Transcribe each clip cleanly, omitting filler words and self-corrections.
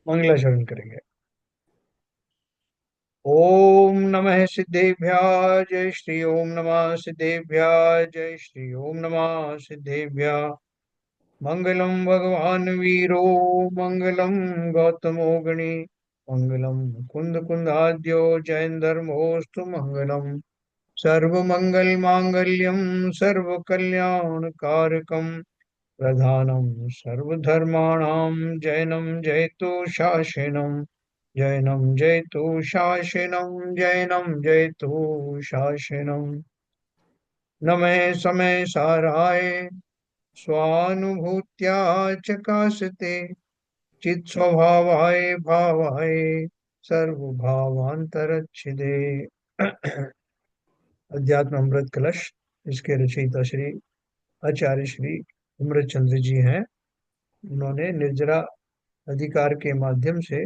मंगलाचरण करेंगे। ओम नमः सिद्धेभ्याय जय श्री ओम नमः सिद्धेभ्याय जय श्री ओम नमः सिद्धेभ्याय। मंगलम भगवान वीरो मंगलम गौतमो गणि मंगलम कुंद कुंदाद्यो जयंधर्मोस्तु मंगलम। सर्वमंगल मांगल्यम सर्व कल्याण कारकम प्रधानम सर्वधर्माणां जैनं जयतु शासनम। जैनं जयतु शासनम जैनं जयतु शासनम। नमे समय साराय स्वानुभूत्या चकाशते चित स्वभावाय भावाय सर्वभावांतरच्छिदे। अध्यात्म अमृत कलश, इसके रचयिता श्री आचार्य श्री अमृत चंद्र जी हैं। उन्होंने निर्जरा अधिकार के माध्यम से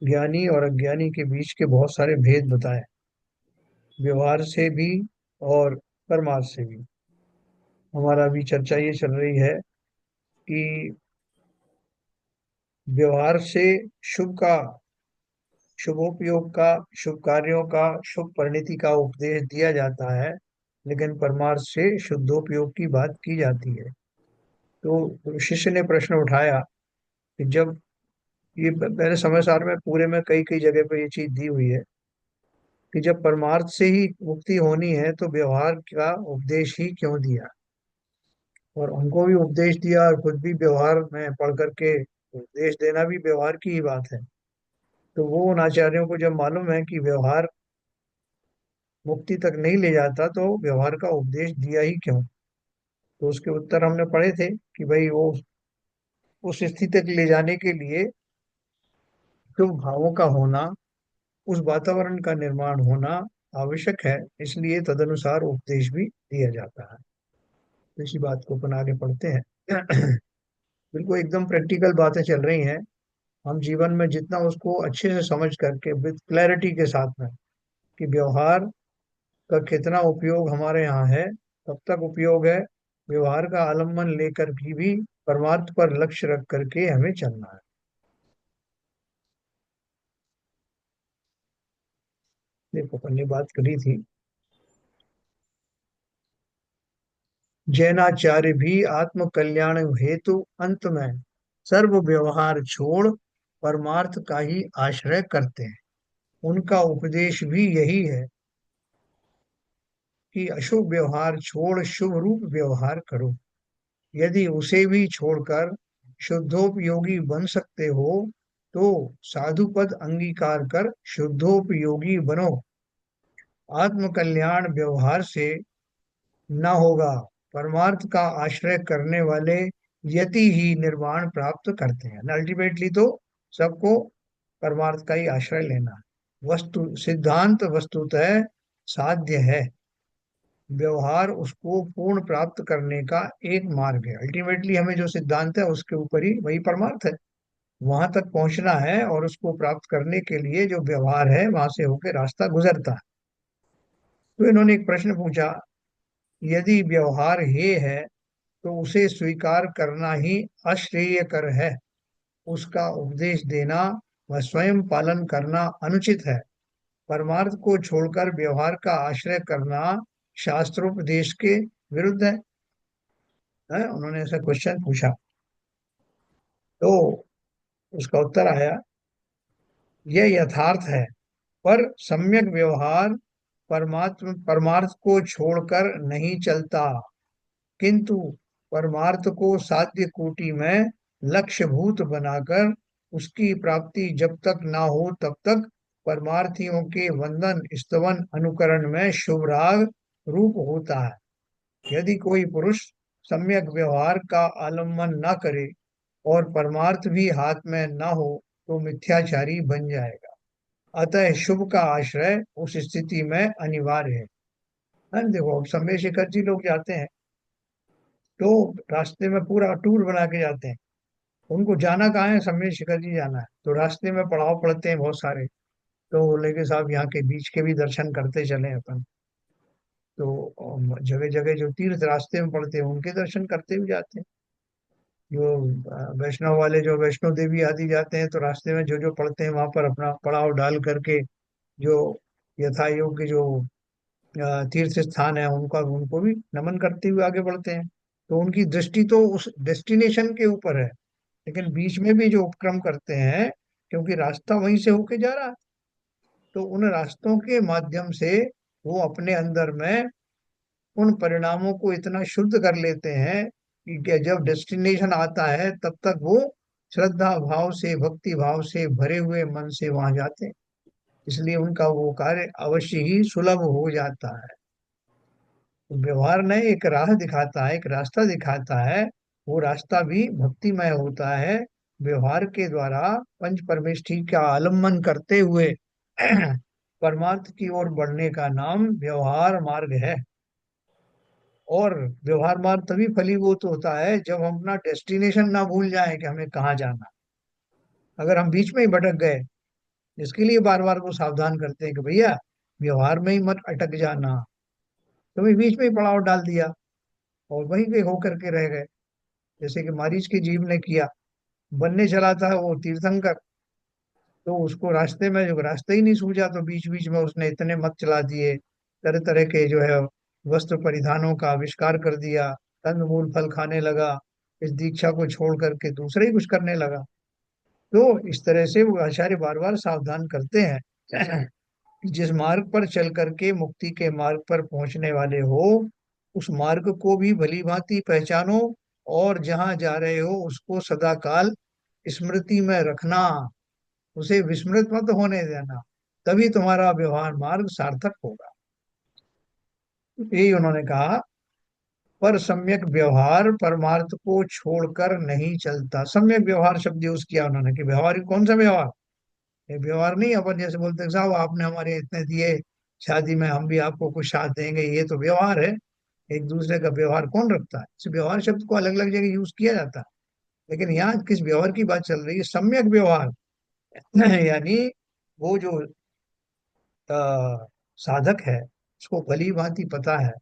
ज्ञानी और अज्ञानी के बीच के बहुत सारे भेद बताए, व्यवहार से भी और परमार्थ से भी। हमारा अभी चर्चा ये चल रही है कि व्यवहार से शुभ का, शुभोपयोग का, शुभ कार्यों का, शुभ परिणति का उपदेश दिया जाता है, लेकिन परमार्थ से शुद्धोपयोग की बात की जाती है। तो शिष्य ने प्रश्न उठाया कि जब ये मैंने समय सार में पूरे में कई कई जगह पे ये चीज दी हुई है कि जब परमार्थ से ही मुक्ति होनी है तो व्यवहार का उपदेश ही क्यों दिया। और उनको भी उपदेश दिया और खुद भी व्यवहार में पढ़ करके उपदेश देना भी व्यवहार की ही बात है। तो वो उन आचार्यों को जब मालूम है कि व्यवहार मुक्ति तक नहीं ले जाता तो व्यवहार का उपदेश दिया ही क्यों। तो उसके उत्तर हमने पढ़े थे कि भाई वो उस स्थिति तक ले जाने के लिए शुभ भावों का होना, उस वातावरण का निर्माण होना आवश्यक है, इसलिए तदनुसार उपदेश भी दिया जाता है। तो इसी बात को अपन आगे पढ़ते हैं। बिल्कुल एकदम प्रैक्टिकल बातें चल रही हैं। हम जीवन में जितना उसको अच्छे से समझ करके विद क्लैरिटी के साथ में कि व्यवहार का कितना उपयोग हमारे यहाँ है, कब तक उपयोग है, व्यवहार का आलम्बन लेकर भी परमार्थ पर लक्ष्य रख करके हमें चलना है। देखो अपन ने बात करी थी, जैनाचार्य भी आत्म कल्याण हेतु अंत में सर्व व्यवहार छोड़ परमार्थ का ही आश्रय करते हैं। उनका उपदेश भी यही है कि अशुभ व्यवहार छोड़ शुभ रूप व्यवहार करो। यदि उसे भी छोड़कर शुद्धोपयोगी बन सकते हो तो साधु पद अंगीकार कर शुद्धोपयोगी बनो। आत्म कल्याण व्यवहार से न होगा, परमार्थ का आश्रय करने वाले यति ही निर्वाण प्राप्त करते हैं। अल्टीमेटली तो सबको परमार्थ का ही आश्रय लेना है। वस्तु सिद्धांत वस्तुतः साध्य है, व्यवहार उसको पूर्ण प्राप्त करने का एक मार्ग है। अल्टीमेटली हमें जो सिद्धांत है उसके ऊपर ही वही परमार्थ है, वहां तक पहुंचना है और उसको प्राप्त करने के लिए जो व्यवहार है वहां से होकर रास्ता गुजरता है। तो इन्होंने एक प्रश्न पूछा, यदि व्यवहार हे है तो उसे स्वीकार करना ही अश्रेयकर है, उसका उपदेश देना व स्वयं पालन करना अनुचित है। परमार्थ को छोड़कर व्यवहार का आश्रय करना शास्त्रोपदेश के विरुद्ध है। उन्होंने ऐसा क्वेश्चन पूछा। तो उसका उत्तर आया, यह यथार्थ है, पर सम्यक व्यवहार परमात्म परमार्थ को छोड़कर नहीं चलता, किंतु परमार्थ को साध्य कोटि में लक्ष्यभूत बनाकर उसकी प्राप्ति जब तक ना हो तब तक परमार्थियों के वंदन स्तवन अनुकरण में शुभ राग रूप होता है। यदि कोई पुरुष सम्यक व्यवहार का आलम्बन न करे और परमार्थ भी हाथ में न हो तो मिथ्याचारी बन जाएगा। अतः शुभ का आश्रय उस स्थिति में अनिवार्य है। देखो अब समय शिखर जी लोग जाते हैं तो रास्ते में पूरा टूर बना के जाते हैं। उनको जाना कहाँ है, समय शिखर जी जाना है, तो रास्ते में पड़ाव पड़ते हैं बहुत सारे। तो बोले कि साहब यहाँ के बीच के भी दर्शन करते चले अपन। तो जगह जगह जो तीर्थ रास्ते में पड़ते हैं उनके दर्शन करते हुए जाते हैं। जो वैष्णव वाले जो वैष्णो देवी आदि जाते हैं तो रास्ते में जो जो पड़ते हैं वहां पर अपना पड़ाव डाल करके जो यथा योग्य जो तीर्थ स्थान है उनका उनको भी नमन करते हुए आगे बढ़ते हैं। तो उनकी दृष्टि तो उस डेस्टिनेशन के ऊपर है, लेकिन बीच में भी जो उपक्रम करते हैं, क्योंकि रास्ता वहीं से होके जा रहा है, तो उन रास्तों के माध्यम से वो अपने अंदर में उन परिणामों को इतना शुद्ध कर लेते हैं कि जब डेस्टिनेशन आता है तब तक वो श्रद्धा भाव से भक्ति भाव से भरे हुए मन से वहां जाते हैं। इसलिए उनका वो कार्य अवश्य ही सुलभ हो जाता है। तो व्यवहार ने एक राह दिखाता है, एक रास्ता दिखाता है। वो रास्ता भी भक्तिमय होता है। व्यवहार के द्वारा पंच परमेष्ठी का आलम्बन करते हुए परमार्थ की ओर बढ़ने का नाम व्यवहार मार्ग है। और व्यवहार मार्ग तभी फलीभूत होता है जब हम अपना डेस्टिनेशन ना भूल जाएं कि हमें कहाँ जाना। अगर हम बीच में ही भटक गए, इसके लिए बार बार वो सावधान करते हैं कि भैया व्यवहार में ही मत अटक जाना। कभी बीच में ही पड़ाव डाल दिया और वहीं पे होकर के रह गए, जैसे कि मारीच की जीव ने किया। बनने चला था वो तीर्थंकर, तो उसको रास्ते में जो रास्ता ही नहीं सूझा तो बीच बीच में उसने इतने मत चला दिए, तरह तरह के जो है वस्त्र परिधानों का आविष्कार कर दिया, कंदमूल फल खाने लगा, इस दीक्षा को छोड़ करके दूसरा ही कुछ करने लगा। तो इस तरह से वो आचार्य बार बार सावधान करते हैं कि जिस मार्ग पर चल करके मुक्ति के मार्ग पर पहुंचने वाले हो, उस मार्ग को भी भली भांति पहचानो, और जहां जा रहे हो उसको सदा काल स्मृति में रखना, उसे विस्मृत मत होने देना। तभी तुम्हारा व्यवहार मार्ग सार्थक होगा। यही उन्होंने कहा। पर सम्यक व्यवहार परमार्थ को छोड़कर नहीं चलता। सम्यक व्यवहार शब्द यूज किया उन्होंने कि व्यवहार कौन सा व्यवहार। ये व्यवहार नहीं अपन जैसे बोलते हैं साहब आपने हमारे इतने दिए, शादी में हम भी आपको कुछ साथ देंगे, ये तो व्यवहार है। एक दूसरे का व्यवहार कौन रखता है। इस व्यवहार शब्द को अलग अलग जगह यूज किया जाता है, लेकिन यहाँ किस व्यवहार की बात चल रही है, सम्यक व्यवहार। यानी वो जो साधक है उसको भली भांति पता है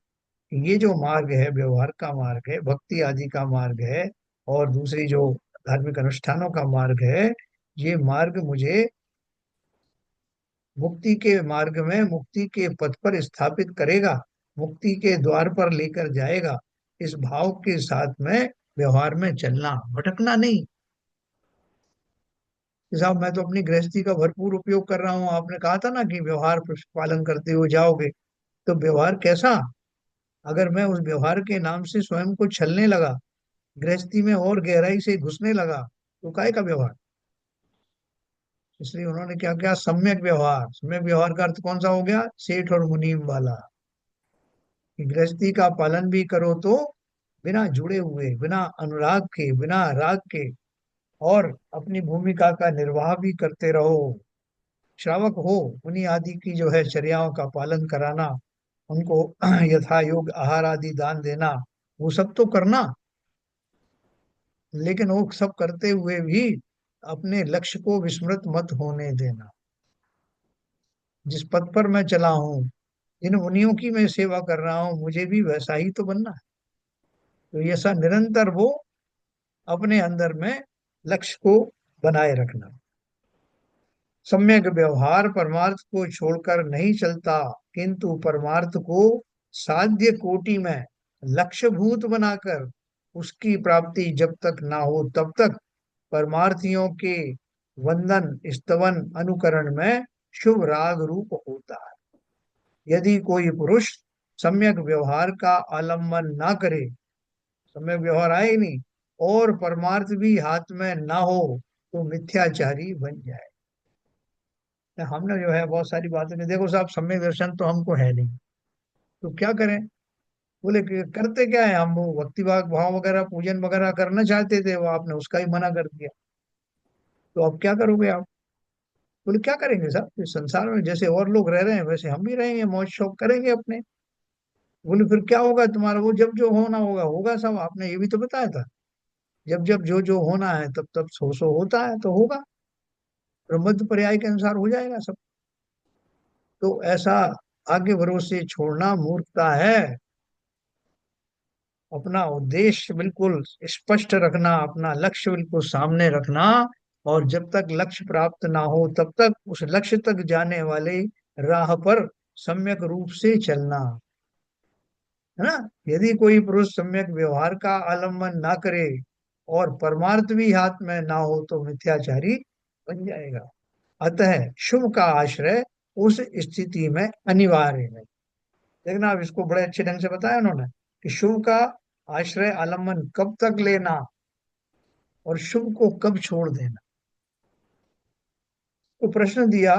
कि ये जो मार्ग है व्यवहार का मार्ग है, भक्ति आदि का मार्ग है, और दूसरी जो धार्मिक अनुष्ठानों का मार्ग है, ये मार्ग मुझे मुक्ति के मार्ग में मुक्ति के पथ पर स्थापित करेगा, मुक्ति के द्वार पर लेकर जाएगा। इस भाव के साथ में व्यवहार में चलना, भटकना नहीं कि साहब मैं तो अपनी गृहस्थी का भरपूर उपयोग कर रहा हूँ। आपने कहा था ना कि व्यवहार पालन करते हुए जाओगे, तो व्यवहार कैसा। अगर मैं उस व्यवहार के नाम से स्वयं को छलने लगा, गृहस्थी में और गहराई से घुसने लगा, तो काय का व्यवहार। इसलिए उन्होंने क्या क्या सम्यक व्यवहार, सम्यक व्यवहार का अर्थ कौन सा हो गया, सेठ और मुनीम वाला, कि गृहस्थी का पालन भी करो तो बिना जुड़े हुए, बिना अनुराग के, बिना राग के, और अपनी भूमिका का निर्वाह भी करते रहो। श्रावक हो, उन्हीं आदि की जो है चर्याओं का पालन कराना, उनको यथा योग्य आहार आदि दान देना, वो सब तो करना। लेकिन वो सब करते हुए भी अपने लक्ष्य को विस्मृत मत होने देना। जिस पथ पर मैं चला हूँ, जिन मुनियों की मैं सेवा कर रहा हूँ, मुझे भी वैसा ही तो बनना है। तो ये सब निरंतर वो अपने अंदर में लक्ष्य को बनाए रखना। सम्यक व्यवहार परमार्थ को छोड़कर नहीं चलता, किंतु परमार्थ को साध्य कोटि में लक्ष्यभूत बनाकर उसकी प्राप्ति जब तक ना हो तब तक परमार्थियों के वंदन स्तवन अनुकरण में शुभ राग रूप होता है। यदि कोई पुरुष सम्यक व्यवहार का आलम्बन ना करे, सम्यक व्यवहार आए ही नहीं, और परमार्थ भी हाथ में ना हो, तो मिथ्याचारी बन जाए। हमने जो है बहुत सारी बातें की, देखो साहब सम्यक दर्शन तो हमको है नहीं, तो क्या करें। बोले कि करते क्या है, हम वो भक्ति भाव भाव वगैरह पूजन वगैरह करना चाहते थे, वो आपने उसका ही मना कर दिया, तो अब क्या करोगे आप। बोले क्या करेंगे साहब, इस संसार में जैसे और लोग रह रहे हैं वैसे हम भी रहेंगे, मौज शौक करेंगे अपने। बोले फिर क्या होगा तुम्हारा, वो जब जो होना होगा होगा, सब आपने ये भी तो बताया था, जब जब जो जो होना है तब तब सो होता है तो होगा, ब्रह्मत्व पर्याय के अनुसार हो जाएगा सब। तो ऐसा आगे भरोसे छोड़ना मूर्खता है। अपना उद्देश्य बिल्कुल स्पष्ट रखना, अपना लक्ष्य बिल्कुल सामने रखना, और जब तक लक्ष्य प्राप्त ना हो तब तक उस लक्ष्य तक जाने वाले राह पर सम्यक रूप से चलना, है ना। यदि कोई पुरुष सम्यक व्यवहार का अवलंबन ना करे और परमार्थ भी हाथ में ना हो तो मिथ्याचारी बन जाएगा। अतः शुभ का आश्रय उस स्थिति में अनिवार्य है। देखना, अब इसको बड़े अच्छे ढंग से बताया उन्होंने कि शुभ का आश्रय आलम्बन कब तक लेना और शुभ को कब छोड़ देना। तो प्रश्न दिया,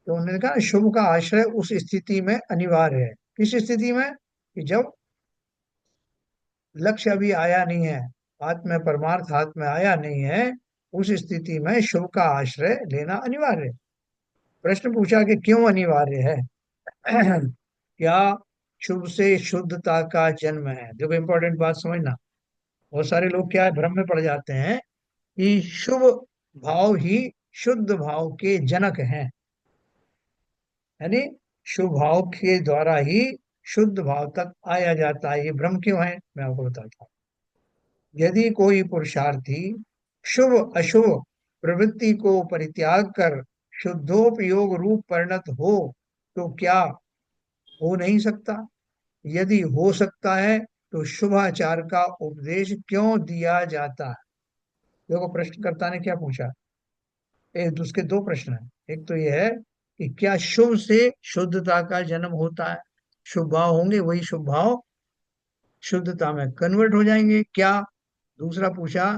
तो उन्होंने कहा शुभ का आश्रय उस स्थिति में अनिवार्य है। किस स्थिति में? कि जब लक्ष्य अभी आया नहीं है, हाथ में परमार्थ हाथ में आया नहीं है, उस स्थिति में शुभ का आश्रय लेना अनिवार्य है। प्रश्न पूछा कि क्यों अनिवार्य है? क्या शुभ से शुद्धता का जन्म है? देखो इंपॉर्टेंट बात समझना। बहुत सारे लोग क्या है, भ्रम में पड़ जाते हैं कि शुभ भाव ही शुद्ध भाव के जनक हैं, यानी शुभ भाव के द्वारा ही शुद्ध भाव तक आया जाता है। ये भ्रम क्यों है, मैं आपको बताता हूँ। यदि कोई पुरुषार्थी शुभ अशुभ प्रवृत्ति को परित्याग कर शुद्धोपयोग रूप परिणत हो तो क्या हो नहीं सकता? यदि हो सकता है तो शुभाचार का उपदेश क्यों दिया जाता है? देखो प्रश्नकर्ता ने क्या पूछा, एक उसके दो प्रश्न है। एक तो यह है कि क्या शुभ से शुद्धता का जन्म होता है? शुभ भाव होंगे, वही शुभ भाव शुद्धता में कन्वर्ट हो जाएंगे क्या? दूसरा पूछा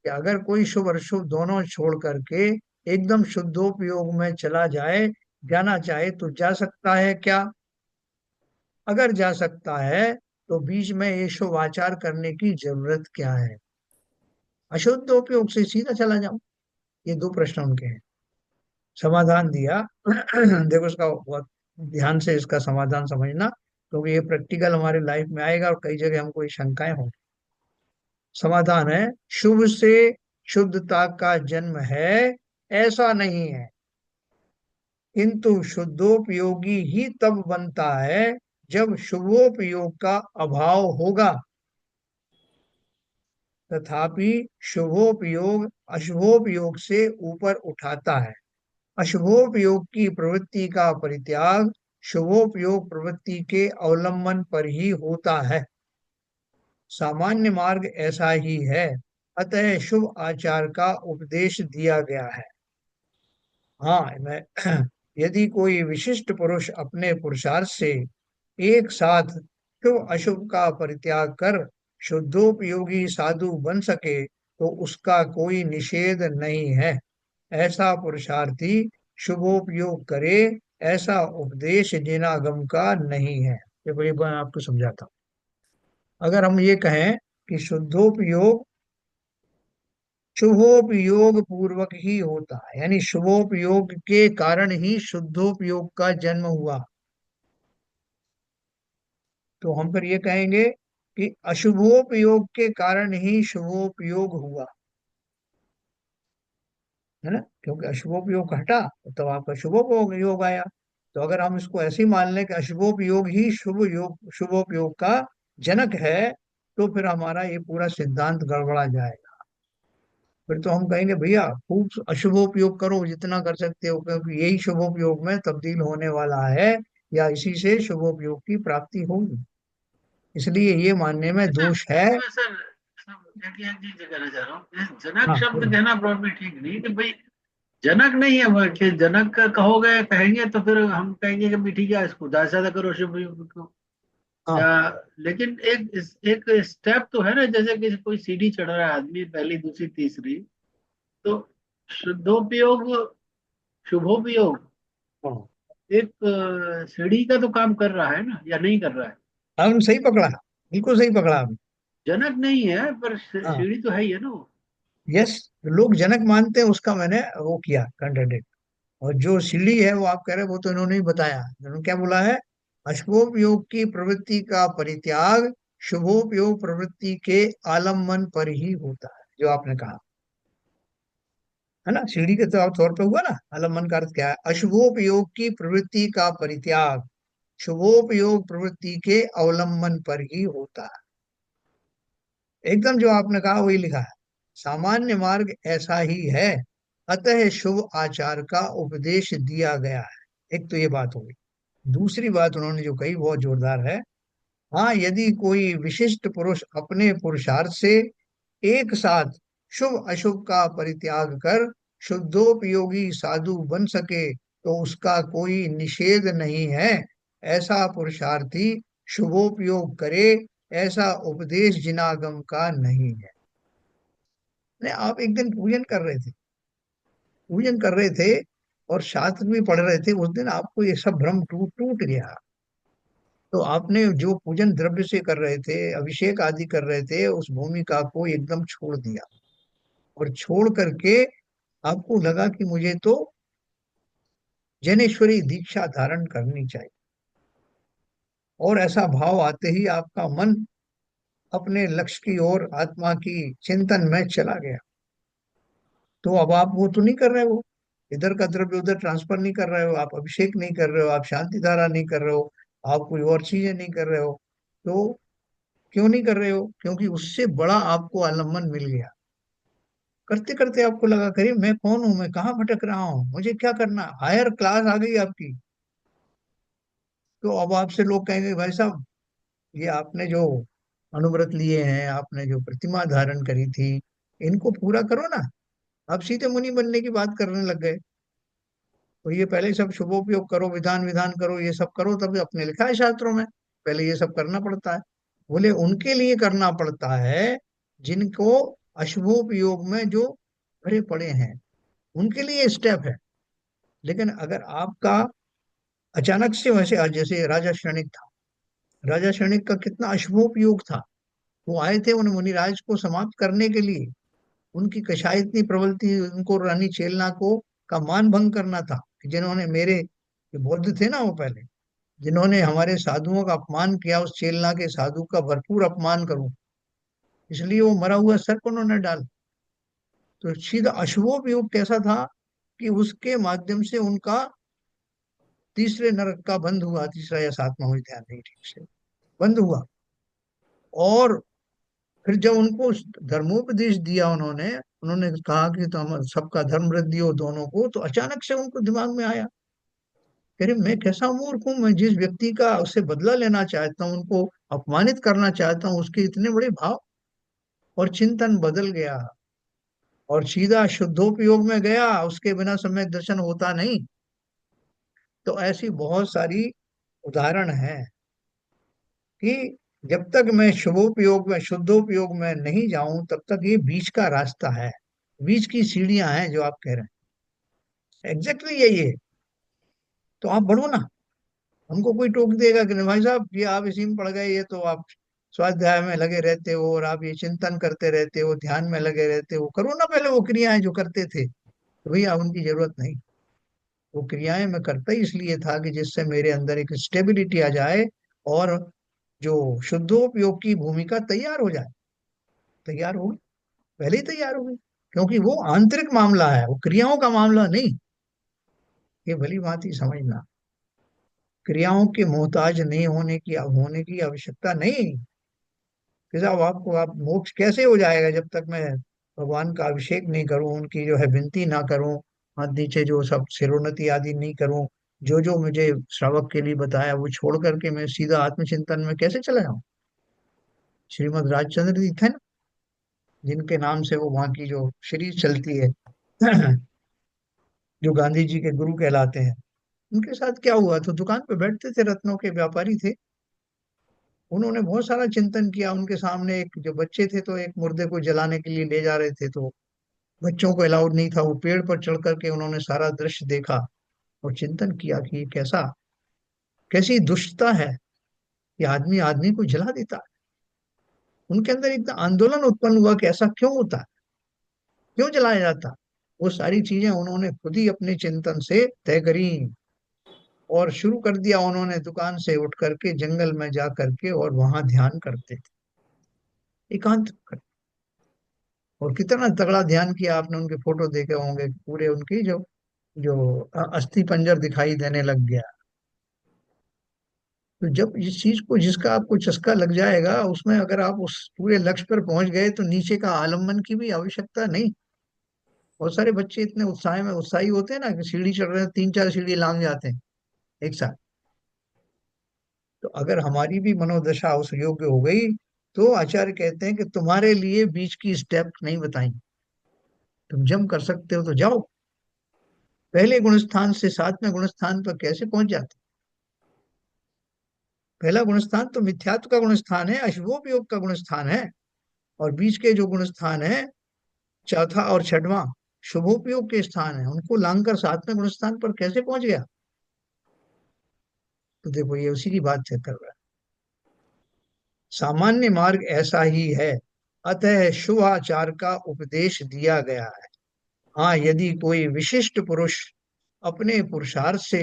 कि अगर कोई शुभ और शुभ दोनों छोड़ करके एकदम शुद्धोपयोग में चला जाए, जाना चाहे तो जा सकता है क्या? अगर जा सकता है तो बीच में ये शुभ आचार करने की जरूरत क्या है? अशुद्ध उपयोग से सीधा चला जाऊं? ये दो प्रश्न उनके हैं। समाधान दिया। देखो इसका बहुत ध्यान से इसका समाधान समझना, क्योंकि ये प्रैक्टिकल हमारे लाइफ में आएगा और कई जगह हमको ये शंकाएं होंगी। समाधान है, शुभ से शुद्धता का जन्म है ऐसा नहीं है, किंतु शुद्धोपयोगी ही तब बनता है जब शुभोपयोग का अभाव होगा। तथापि शुभोपयोग अशुभोपयोग से ऊपर उठाता है। अशुभोपयोग की प्रवृत्ति का परित्याग शुभोपयोग प्रवृत्ति के अवलंबन पर ही होता है। सामान्य मार्ग ऐसा ही है, अतः शुभ आचार का उपदेश दिया गया है। हाँ मैं यदि कोई विशिष्ट पुरुष अपने पुरुषार्थ से एक साथ शुभ अशुभ का परित्याग कर शुद्धोपयोगी साधु बन सके तो उसका कोई निषेध नहीं है। ऐसा पुरुषार्थी शुभोपयोग करे, ऐसा उपदेश जिनागम का नहीं है। देखो ये मैं आपको समझाता हूँ। अगर हम ये कहें कि शुद्धोपयोग शुभोपयोग पूर्वक ही होता है, यानी शुभोपयोग के कारण ही शुद्धोपयोग का जन्म हुआ, तो हम फिर ये कहेंगे कि अशुभोपयोग के कारण ही शुभोपयोग हुआ, है ना। क्योंकि अशुभोपयोग हटा तो आपका शुभोपयोग आया। तो अगर हम इसको ऐसे ही मान लें कि अशुभोपयोग ही शुभोपयोग का जनक है, तो फिर हमारा ये पूरा सिद्धांत गड़बड़ा जाएगा। फिर तो हम कहेंगे भैया खूब अशुभोपयोग करो जितना कर सकते हो, क्योंकि यही शुभोपयोग में तब्दील होने वाला है, या इसी से शुभोपयोग की प्राप्ति होगी। इसलिए ये मानने में अच्छा, दोष है। इसमें सर सब एक चीज कहना चाह रहा हूँ, ये जनक हाँ शब्द बोलो। कहना प्रॉब्लम ठीक नहीं कि भाई जनक नहीं है वो, कि जनक का कहोगे कहेंगे तो फिर हम कहेंगे कि भी ठीक है इसको ज्यादा से ज्यादा करो शुभ युग को, हाँ या लेकिन एक स्टेप तो है ना, जैसे कि कोई सीढ़ी चढ़ रहा है आदमी, पहली दूसरी तीसरी, तो शुद्धोपयोग शुभोपयोग हाँ, एक सीढ़ी का तो काम कर रहा है ना, या नहीं कर रहा है? हम सही पकड़ा, बिल्कुल सही पकड़ा आपने। जनक नहीं है पर हाँ, सीढ़ी तो है ही है ना वो। यस, लोग जनक मानते हैं उसका मैंने वो किया कंट्राडिक्ट। और जो सीढ़ी है वो आप कह रहे हैं, वो तो इन्होंने ही बताया। इन्होंने क्या बोला है? अशुभोपयोग की प्रवृत्ति का परित्याग शुभोपयोग प्रवृत्ति के आलम्बन पर ही होता है, जो आपने कहा, है ना। सीढ़ी के तौर पे हुआ ना। आलम्बन का अर्थ क्या है? अशुभोपयोग की प्रवृत्ति का परित्याग शुभोपयोग प्रवृत्ति के अवलंबन पर ही होता है। एकदम जो आपने कहा वही लिखा है। सामान्य मार्ग ऐसा ही है, अतः शुभ आचार का उपदेश दिया गया है। एक तो ये बात हो गई। दूसरी बात उन्होंने जो कही बहुत जोरदार है। हाँ, यदि कोई विशिष्ट पुरुष अपने पुरुषार्थ से एक साथ शुभ अशुभ का परित्याग कर शुद्धोपयोगी साधु बन सके तो उसका कोई निषेध नहीं है। ऐसा पुरुषार्थी शुभोपयोग करे, ऐसा उपदेश जिनागम का नहीं है। नहीं, आप एक दिन पूजन कर रहे थे, पूजन कर रहे थे और शास्त्र भी पढ़ रहे थे, उस दिन आपको ये सब भ्रम टूट टूट गया। तो आपने जो पूजन द्रव्य से कर रहे थे, अभिषेक आदि कर रहे थे, उस भूमिका को एकदम छोड़ दिया। और छोड़ करके आपको लगा कि मुझे तो जैनेश्वरी दीक्षा धारण करनी चाहिए। और ऐसा भाव आते ही आपका मन अपने लक्ष्य की ओर, आत्मा की चिंतन में चला गया। तो अब आप वो तो नहीं कर रहे हो, इधर का द्रव्य उधर ट्रांसफर नहीं कर रहे हो, आप अभिषेक नहीं कर रहे हो, आप शांति धारा नहीं कर रहे हो, आप कोई और चीजें नहीं कर रहे हो। तो क्यों नहीं कर रहे हो? क्योंकि उससे बड़ा आपको आलम्बन मिल गया। करते करते आपको लगा, करिए मैं कौन हूं, मैं कहाँ भटक रहा हूँ, मुझे क्या करना, हायर क्लास आ गई आपकी। तो अब आपसे लोग कहेंगे, भाई साहब ये आपने जो अनुव्रत लिए हैं, आपने जो प्रतिमा धारण करी थी, इनको पूरा करो ना। आप सीधे मुनि बनने की बात करने लग गए। तो ये पहले सब शुभोपयोग करो, विधान विधान करो, ये सब करो, तभी अपने लिखा है शास्त्रों में, पहले ये सब करना पड़ता है। बोले उनके लिए करना पड़ता है जिनको अशुभोपयोग में जो भरे पड़े हैं, उनके लिए स्टेप है। लेकिन अगर आपका अचानक से, वैसे आज जैसे राजा क्षणिक था, राजा क्षणिक का कितना अशुभोपयोग था। वो आए थे उन मुनिराज को समाप्त करने के लिए, उनकी कषाय इतनी प्रबल थी, उनको रानी चेलना को का मान भंग करना था कि जिन्होंने मेरे, जो बौद्ध थे ना वो पहले, जिन्होंने हमारे साधुओं का अपमान किया, उस चेलना के साधु का भरपूर अपमान करूं, इसलिए वो मरा हुआ सर्प उन्होंने डाला। तो सीधा अशुभोपयोग कैसा था कि उसके माध्यम से उनका तीसरे नरक का बंद हुआ, तीसरा या सातवां, मुझे ध्यान नहीं ठीक से, बंद हुआ। और फिर जब उनको धर्मोपदेश दिया उन्होंने, उन्होंने कहा कि तुम सबका धर्म वृद्धि हो दोनों को, तो अचानक से उनको दिमाग में आया, अरे मैं कैसा मूर्ख हूं, मैं जिस व्यक्ति का उससे बदला लेना चाहता हूँ, उनको अपमानित करना चाहता हूँ, उसके इतने बड़े भाव। और चिंतन बदल गया और सीधा शुद्धोपयोग में गया, उसके बिना समय दर्शन होता नहीं। तो ऐसी बहुत सारी उदाहरण है कि जब तक मैं शुभोपयोग में, शुद्धोपयोग में नहीं जाऊं, तब तक ये बीच का रास्ता है, बीच की सीढ़ियां हैं जो आप कह रहे हैं, एग्जैक्टली यही है। तो आप बढ़ो ना। हमको कोई टोक देगा कि नहीं भाई साहब ये आप इसी में पड़ गए, ये तो आप स्वाध्याय में लगे रहते हो और आप ये चिंतन करते रहते हो, ध्यान में लगे रहते हो, करो ना पहले वो क्रियाएं जो करते थे। तो भैया उनकी जरूरत नहीं। वो क्रियाएं मैं करता ही इसलिए था कि जिससे मेरे अंदर एक स्टेबिलिटी आ जाए और जो शुद्धोपयोग की भूमिका तैयार हो जाए। तैयार होगी, पहले ही तैयार होगी, क्योंकि वो आंतरिक मामला है, वो क्रियाओं का मामला नहीं। ये भली भांति समझना, क्रियाओं के मोहताज नहीं होने की आवश्यकता नहीं। कि साहब आपको, आप मोक्ष कैसे हो जाएगा जब तक मैं भगवान का अभिषेक नहीं करूं, उनकी जो है विनती ना करूं, हाथ नीचे जो सब सिरोन्नति आदि नहीं करूं, जो जो मुझे श्रावक के लिए बताया वो छोड़ करके मैं सीधा आत्मचिंतन में कैसे चला जाऊं। श्रीमद राजचंद्र जी थे ना, जिनके नाम से वो वहाँ की जो सीरीज चलती है, जो गांधी जी के गुरु कहलाते हैं, उनके साथ क्या हुआ, तो दुकान पे बैठते थे, रत्नों के व्यापारी थे। उन्होंने बहुत सारा चिंतन किया, उनके सामने एक जो बच्चे थे, तो एक मुर्दे को जलाने के लिए ले जा रहे थे, तो बच्चों को अलाउड नहीं था, वो पेड़ पर चढ़ करके उन्होंने सारा दृश्य देखा और चिंतन किया कि ये कैसा, कैसी दुष्टता है, ये आदमी आदमी को जला देता है। उनके अंदर एक आंदोलन उत्पन्न हुआ कि ऐसा क्यों होता है, क्यों जलाया जाता है। वो सारी चीजें उन्होंने खुद ही अपने चिंतन से तय करी और शुरू कर दिया। उन्होंने दुकान से उठ करके जंगल में जा करके और वहां ध्यान करते थे, एकांत कर। और कितना तगड़ा ध्यान किया, आपने उनके फोटो देखे होंगे, पूरे उनकी जो जो अस्थि पंजर दिखाई देने लग गया। तो जब इस चीज को, जिसका आपको चस्का लग जाएगा, उसमें अगर आप उस पूरे लक्ष्य पर पहुंच गए तो नीचे का आलम्बन की भी आवश्यकता नहीं। बहुत सारे बच्चे इतने उत्साह में उत्साही होते हैं ना कि सीढ़ी चढ़ रहे हैं, 3 4 सीढ़ी लांग जाते हैं एक साथ। तो अगर हमारी भी मनोदशा उस योग्य हो गई, तो आचार्य कहते हैं कि तुम्हारे लिए बीच की स्टेप नहीं बताई, तुम जम कर सकते हो तो जाओ। पहले गुणस्थान से 7वें गुणस्थान पर कैसे पहुंच जाते? पहला गुणस्थान तो मिथ्यात्व का गुणस्थान है, अशुभोपयोग का गुणस्थान है। और बीच के जो गुणस्थान है, चौथा और छठवां, शुभोपयोग के स्थान है, उनको लांघकर 7वें गुणस्थान पर कैसे पहुंच गया? तो देखो, ये उसी की बात चेक कर रहा है। सामान्य मार्ग ऐसा ही है, अतः शुभ आचार का उपदेश दिया गया है। हाँ, यदि कोई विशिष्ट पुरुष अपने पुरुषार्थ से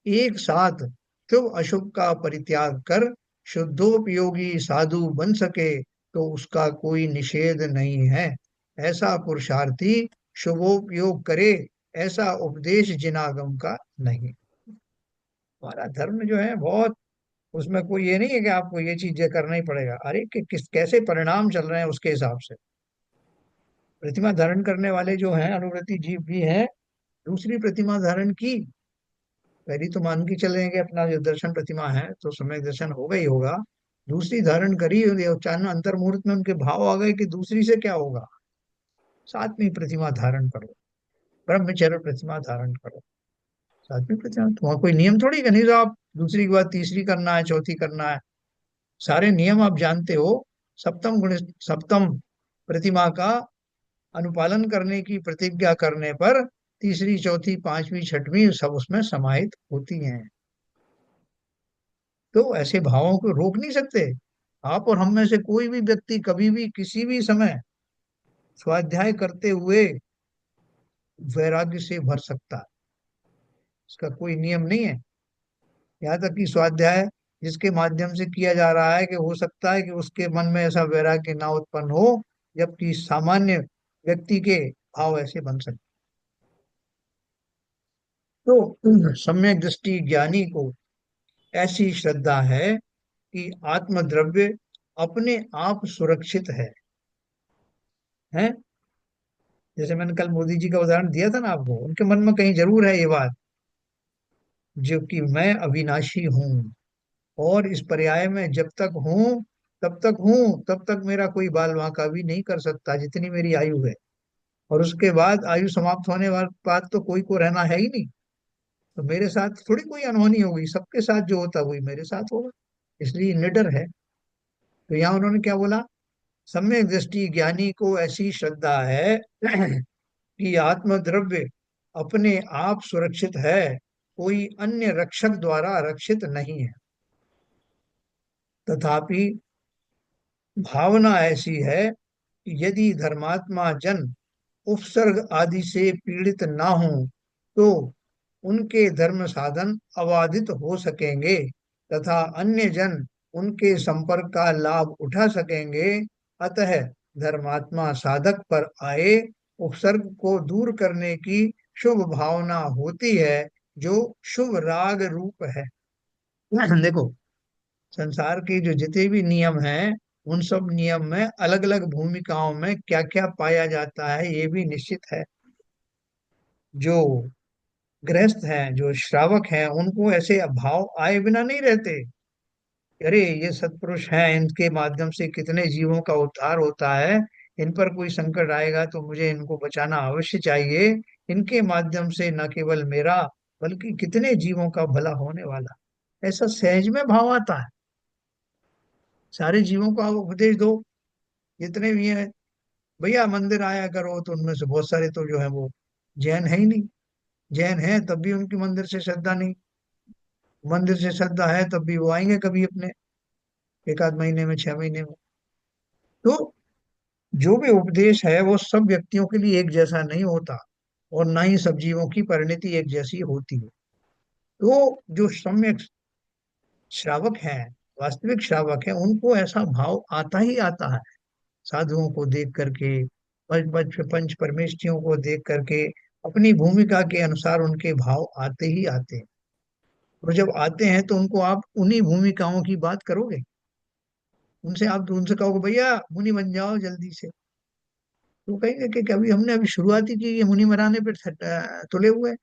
एक साथ शुभ अशुभ का परित्याग कर शुद्धोपयोगी साधु बन सके, तो उसका कोई निषेध नहीं है। ऐसा पुरुषार्थी शुभोपयोग करे, ऐसा उपदेश जिनागम का नहीं। हमारा धर्म जो है बहुत, उसमें कोई ये नहीं है कि आपको ये चीजें करना ही पड़ेगा। अरे कि किस कैसे परिणाम चल रहे हैं उसके हिसाब से। प्रतिमा धारण करने वाले जो हैं अनुव्रती जीव भी हैं, दूसरी प्रतिमा धारण की। पहली तो मान के चले कि अपना जो दर्शन प्रतिमा है तो समय दर्शन होगा ही होगा। दूसरी धारण करी और अचानक अंतर मुहूर्त में उनके भाव आ गए कि दूसरी से क्या होगा, 7वीं प्रतिमा धारण करो, ब्रह्मचर्य प्रतिमा धारण करो। 7वीं प्रतिमा, तुम्हारा कोई नियम थोड़ी का नहीं तो आप दूसरी के बाद तीसरी करना है, चौथी करना है। सारे नियम आप जानते हो। सप्तम प्रतिमा का अनुपालन करने की प्रतिज्ञा करने पर तीसरी चौथी पांचवी छठवीं सब उसमें समाहित होती हैं। तो ऐसे भावों को रोक नहीं सकते। आप और हम में से कोई भी व्यक्ति कभी भी किसी भी समय स्वाध्याय करते हुए वैराग्य से भर सकता है। इसका कोई नियम नहीं है। यहाँ तक कि स्वाध्याय जिसके माध्यम से किया जा रहा है, कि हो सकता है कि उसके मन में ऐसा वैराग्य ना उत्पन्न हो, जबकि सामान्य व्यक्ति के भाव ऐसे बन सकते। तो सम्यक दृष्टि ज्ञानी को ऐसी श्रद्धा है कि आत्मद्रव्य अपने आप सुरक्षित है। जैसे मैंने कल मोदी जी का उदाहरण दिया था ना आपको, उनके मन में कहीं जरूर है ये बात, जो कि मैं अविनाशी हूँ, और इस पर्याय में जब तक हूँ तब तक मेरा कोई बाल वांका भी नहीं कर सकता, जितनी मेरी आयु है। और उसके बाद आयु समाप्त होने वाले बाद तो कोई को रहना है ही नहीं। तो मेरे साथ थोड़ी कोई अनहोनी होगी, सबके साथ जो होता वही मेरे साथ होगा। इसलिए निडर है। तो यहाँ उन्होंने क्या बोला? सम्यक दृष्टि ज्ञानी को ऐसी श्रद्धा है कि आत्मद्रव्य अपने आप सुरक्षित है, कोई अन्य रक्षक द्वारा रक्षित नहीं है। तथापि भावना ऐसी है कि यदि धर्मात्मा जन उपसर्ग आदि से पीड़ित ना हो, तो उनके धर्म साधन अबाधित हो सकेंगे, तथा अन्य जन उनके संपर्क का लाभ उठा सकेंगे। अतः धर्मात्मा साधक पर आए उपसर्ग को दूर करने की शुभ भावना होती है, जो शुभ राग रूप है। देखो, संसार के जो जितने भी नियम हैं, उन सब नियम में अलग अलग भूमिकाओं में क्या क्या पाया जाता है ये भी निश्चित है। जो गृहस्थ हैं, जो श्रावक हैं, उनको ऐसे भाव आए बिना नहीं रहते। अरे ये सत्पुरुष हैं, इनके माध्यम से कितने जीवों का उद्धार होता है, इन पर कोई संकट आएगा तो मुझे इनको बचाना अवश्य चाहिए। इनके माध्यम से न केवल मेरा बल्कि कितने जीवों का भला होने वाला, ऐसा सहज में भाव आता है। सारे जीवों को आप उपदेश दो, जितने भी हैं, भैया मंदिर आया करो, तो उनमें से बहुत सारे तो जो है वो जैन है ही नहीं। जैन है तब भी उनकी मंदिर से श्रद्धा नहीं। मंदिर से श्रद्धा है तब भी वो आएंगे कभी अपने एक आध महीने में, 6 महीने में। तो जो भी उपदेश है वो सब व्यक्तियों के लिए एक जैसा नहीं होता, और ना ही सब जीवों की परिणति एक जैसी होती है। तो जो सम्यक श्रावक हैं, वास्तविक श्रावक हैं, उनको ऐसा भाव आता ही आता है। साधुओं को देख करके, पंच पंच पंच परमेष्ठियों को देख करके, अपनी भूमिका के अनुसार उनके भाव आते ही आते हैं। और जब आते हैं तो उनको आप उन्हीं भूमिकाओं की बात करोगे, उनसे आप उनसे कहोगे भैया मुनि बन जाओ जल्दी से, तो कहेंगे कि अभी हमने अभी शुरुआत ही की, ये मुनि बनाने पर तुले हुए हैं।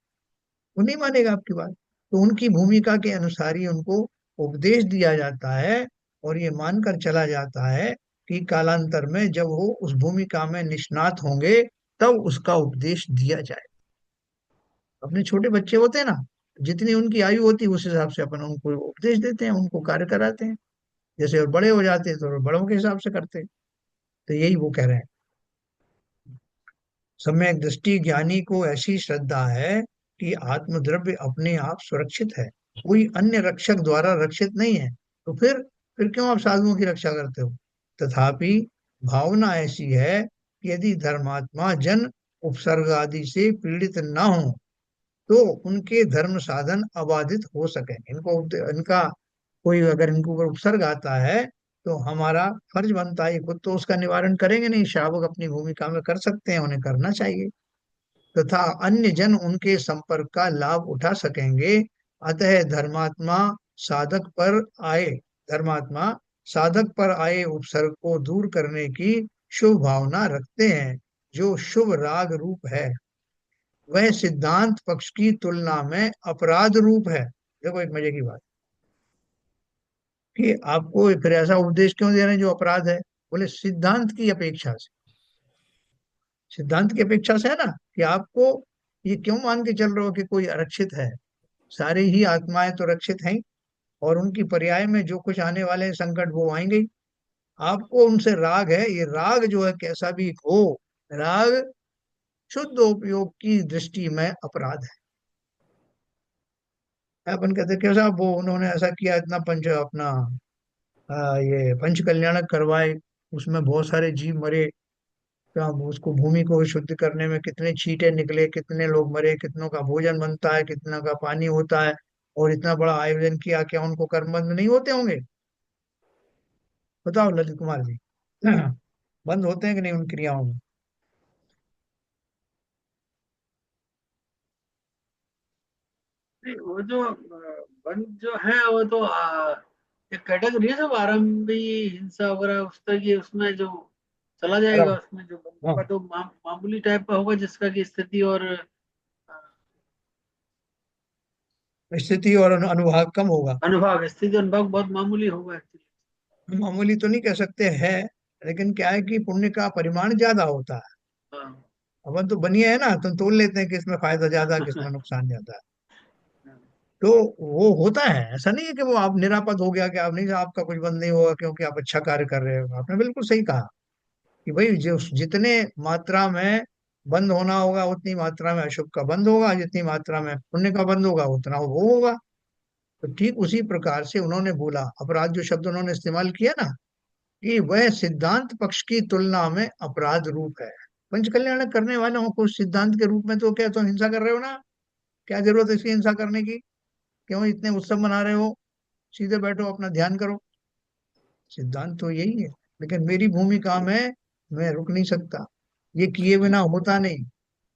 वो नहीं मानेगा आपकी बात। तो उनकी भूमिका के अनुसार ही उनको उपदेश दिया जाता है, और ये मानकर चला जाता है कि कालांतर में जब वो उस भूमिका में निष्णात होंगे तब उसका उपदेश दिया जाए। अपने छोटे बच्चे होते हैं ना, जितनी उनकी आयु होती है उस हिसाब से अपन उनको उपदेश देते हैं, उनको कार्य कराते हैं। जैसे और बड़े हो जाते हैं तो बड़ों के हिसाब से करते हैं। तो यही वो कह रहे हैं। सम्यक दृष्टि ज्ञानी को ऐसी श्रद्धा है कि आत्मद्रव्य अपने आप सुरक्षित है, कोई अन्य रक्षक द्वारा रक्षित नहीं है। तो फिर क्यों आप साधुओं की रक्षा करते हो? तथापि भावना ऐसी है कि यदि धर्मात्मा जन उपसर्ग आदि से पीड़ित न हो तो उनके धर्म साधन अबाधित हो सके। इनका कोई अगर इनके ऊपर उपसर्ग आता है तो हमारा फर्ज बनता है खुद तो उसका निवारण करेंगे नहीं, श्रावक अपनी भूमिका में कर सकते हैं, उन्हें करना चाहिए, तथा अन्य जन उनके संपर्क का लाभ उठा सकेंगे। अतः साधक पर आए धर्मात्मा साधक पर आए उपसर्ग को दूर करने की शुभ भावना रखते हैं, जो शुभ राग रूप है। वह सिद्धांत पक्ष की तुलना में अपराध रूप है। देखो एक मजे की बात, कि आपको फिर ऐसा उपदेश क्यों दे रहे हैं जो अपराध है? बोले सिद्धांत की अपेक्षा से। सिद्धांत की अपेक्षा से है ना, कि आपको ये क्यों मान के चल रहे हो कि कोई आरक्षित है? सारी ही आत्माएं तो रक्षित हैं, और उनकी पर्याय में जो कुछ आने वाले हैं संकट वो आएंगे ही। आपको उनसे राग है, ये राग जो है कैसा भी हो, राग शुद्ध उपयोग की दृष्टि में अपराध है। अपन कहते हैं, कैसा वो उन्होंने ऐसा किया, इतना पंच अपना ये पंच कल्याणक करवाए, उसमें बहुत सारे जीव मरे, क्या उसको भूमि को शुद्ध करने में कितने छींटे निकले, कितने लोग मरे, कितनों का भोजन बनता है, कितना का पानी होता है, और इतना बड़ा आयोजन किया, क्या उनको कर्मबंध नहीं होते होंगे? बताओ ललित कुमार जी। बंद होते हैं कि नहीं उन क्रियाओं में? नहीं, वो जो बंद जो है वो तो एक कैटेगरी है सब आरंभी हिंसा वगैरह उस तरह की, उसमें जो चला जाएगा, आराम। उसमें जो बंद हाँ, होगा तो मामूली टाइप का होगा, जिसका की स्थिति और स्थिति और अनुभाग कम होगा। अनुभाग, स्थिति अनुभाग बहुत मामूली होगा एक्चुअली। मामूली तो नहीं कह सकते है, लेकिन क्या है कि पुण्य का परिमाण ज्यादा होता है। हाँ। अपन तो बनिए है ना, तो तोल लेते हैं कि इसमें फायदा ज्यादा है, किसमें नुकसान ज्यादा है। हाँ। तो वो होता है, ऐसा नहीं है कि वो आप निरापद हो गया, कि आप नहीं, आपका कुछ बंद नहीं होगा क्योंकि आप अच्छा कार्य कर रहे हो। आपने बिल्कुल सही कहा कि भाई जो जितने मात्रा में बंद होना होगा उतनी मात्रा में अशुभ का बंद होगा, जितनी मात्रा में पुण्य का बंद होगा उतना वो होगा। तो ठीक उसी प्रकार से उन्होंने बोला, अपराध जो शब्द उन्होंने इस्तेमाल किया ना, कि वह सिद्धांत पक्ष की तुलना में अपराध रूप है। पंच कल्याण करने वालों को सिद्धांत के रूप में तो क्या तुम हिंसा कर रहे हो ना? क्या जरूरत है इसकी हिंसा करने की? क्यों इतने उत्सव मना रहे हो? सीधे बैठो अपना ध्यान करो। सिद्धांत तो यही है, लेकिन मेरी भूमिका में मैं रुक नहीं सकता, ये किए बिना होता नहीं।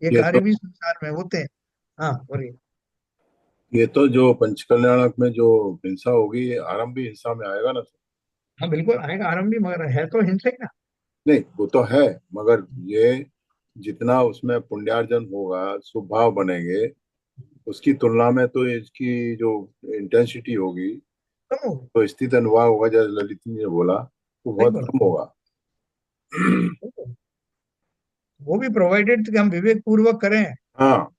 ये ये कार्य तो भी संसार में होते हैं। हाँ बोलिए। ये तो जो पंचकल्याणक में जो हिंसा होगी ये आरंभी हिंसा में आएगा ना। हाँ बिल्कुल आएगा आरंभ भी, मगर है तो हिंसा ही ना। नहीं वो तो है, मगर ये जितना उसमें पुण्यार्जन होगा, स्वभाव बनेंगे, उसकी तुलना में तो इसकी जो इंटेंसिटी होगी, तो तो स्थित अनुभाग होगा, जैसे ललित जी ने बोला, वो सही बहुत बोला। कम होगा। वो भी प्रोवाइडेड कि हम विवेक पूर्वक करें। हाँ।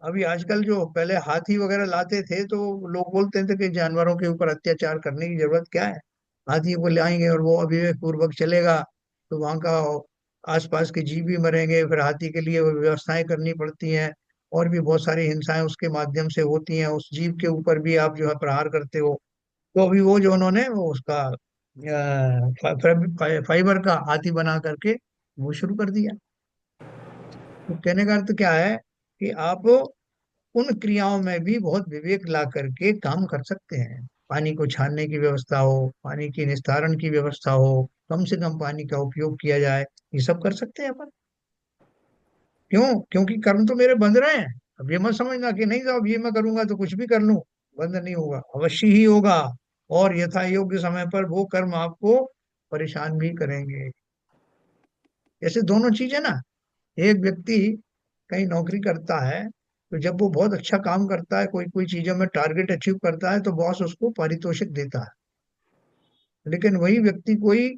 अभी आजकल जो पहले हाथी वगैरह लाते थे तो लोग बोलते थे कि जानवरों के ऊपर अत्याचार करने की जरूरत क्या है, हाथी को लाएंगे और वो अविवेक पूर्वक चलेगा तो वहां का आसपास के जीव भी मरेंगे, फिर हाथी के लिए वो व्यवस्थाएं करनी पड़ती हैं, और भी बहुत सारी हिंसाएं उसके माध्यम से होती हैं, उस जीव के ऊपर भी आप जो है प्रहार करते हो। तो अभी वो जो उन्होंने वो उसका फाइबर का हाथी बना करके वो शुरू कर दिया। तो कहने का अर्थ क्या है, कि आप उन क्रियाओं में भी बहुत विवेक ला करके काम कर सकते हैं। पानी को छानने की व्यवस्था हो, पानी की निस्तारण की व्यवस्था हो, कम से कम पानी का उपयोग किया जाए, ये सब कर सकते हैं अपन। क्यों? क्योंकि कर्म तो मेरे बंध रहे हैं। अब ये मत समझना कि नहीं साहब ये मैं करूंगा तो कुछ भी कर लूं। बंद नहीं होगा, अवश्य ही होगा। और यथा योग्य समय पर वो कर्म आपको परेशान भी करेंगे। ऐसे दोनों चीजें ना, एक व्यक्ति कहीं नौकरी करता है, तो जब वो बहुत अच्छा काम करता है, कोई कोई चीजों में टारगेट अचीव करता है, तो बॉस उसको पारितोषिक देता है। लेकिन वही व्यक्ति कोई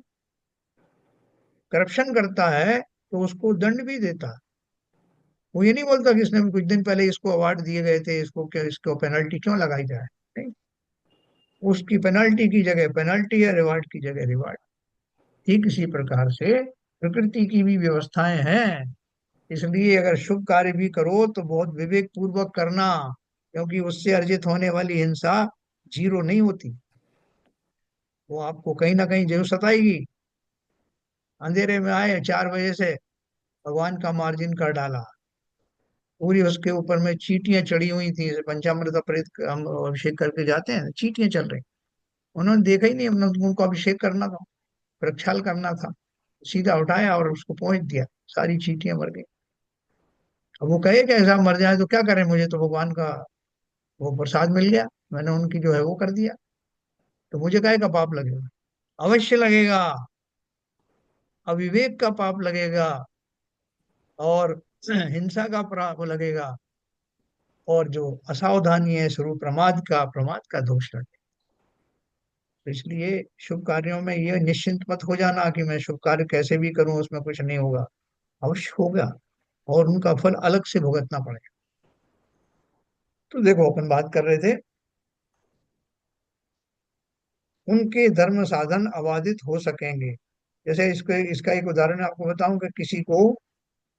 करप्शन करता है, तो उसको दंड भी देता है। वो ये नहीं बोलता कि इसने कुछ दिन पहले इसको अवार्ड दिए गए थे, इसको क्या, इसको पेनल्टी क्यों लगाई जाए। नहीं, उसकी पेनल्टी की जगह पेनल्टी है, रिवार्ड की जगह रिवार्ड। ठीक इसी प्रकार से प्रकृति की भी व्यवस्थाएं हैं। इसलिए अगर शुभ कार्य भी करो तो बहुत विवेक पूर्वक करना, क्योंकि उससे अर्जित होने वाली हिंसा जीरो नहीं होती। वो आपको कहीं ना कहीं जरूर सताएगी। अंधेरे में आए 4 बजे से भगवान का मार्जिन कर डाला, पूरी उसके ऊपर में चींटियां चढ़ी हुई थी, जैसे पंचामृत प्रेत हम अभिषेक करके जाते हैं, चींटियां चल रही। उन्होंने देखा ही नहीं, उनको अभिषेक करना था, प्रक्षाल करना था, सीधा उठाया और उसको पहुंच दिया, सारी चींटियां मर गई। अब वो कहे कि ऐसा मर जाए तो क्या करें, मुझे तो भगवान का वो प्रसाद मिल गया, मैंने उनकी जो है वो कर दिया, तो मुझे काहे का पाप लगेगा। अवश्य लगेगा, अविवेक का पाप लगेगा, और हिंसा का पाप लगेगा, और जो असावधानी है स्वरूप प्रमाद का दोष लगेगा। तो इसलिए शुभ कार्यों में ये निश्चिंत मत हो जाना कि मैं शुभ कार्य कैसे भी करूं उसमें कुछ नहीं होगा। अवश्य होगा, और उनका फल अलग से भुगतना पड़ेगा। तो देखो, अपन बात कर रहे थे, उनके धर्म साधन अबाधित हो सकेंगे। जैसे इसके इसका एक उदाहरण आपको बताऊं कि किसी को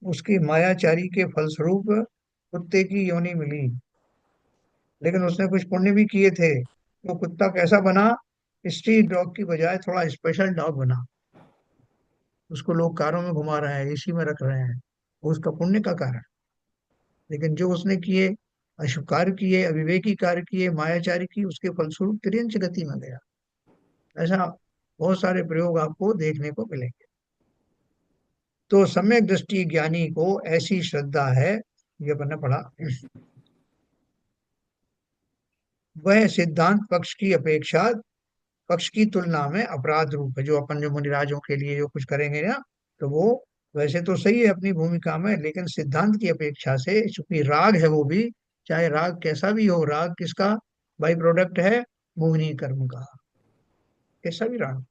उसकी मायाचारी के फलस्वरूप कुत्ते की योनि मिली, लेकिन उसने कुछ पुण्य भी किए थे, तो कुत्ता कैसा बना, स्ट्रीट डॉग की बजाय थोड़ा स्पेशल डॉग बना। उसको लोग कारों में घुमा रहे हैं, एसी में रख रहे हैं, वो उसका पुण्य का कारण। लेकिन जो उसने किए, अशुभ कार्य किए, अविवेकी कार्य किए, मायाचारी की, उसके फलस्वरूप तिर्यंच गति में गया। ऐसा बहुत सारे प्रयोग आपको देखने को मिलेंगे। तो सम्यक दृष्टि ज्ञानी को ऐसी श्रद्धा है, ये मैंने पढ़ा, वह सिद्धांत पक्ष की तुलना में अपराध रूप है। जो अपन जो मुनिराजों के लिए जो कुछ करेंगे ना, तो वो वैसे तो सही है अपनी भूमिका में, लेकिन सिद्धांत की अपेक्षा से, चूंकि राग है वो भी, चाहे राग कैसा भी हो, राग किसका बाई प्रोडक्ट है, मोहिनी कर्म का, कैसा भी राग,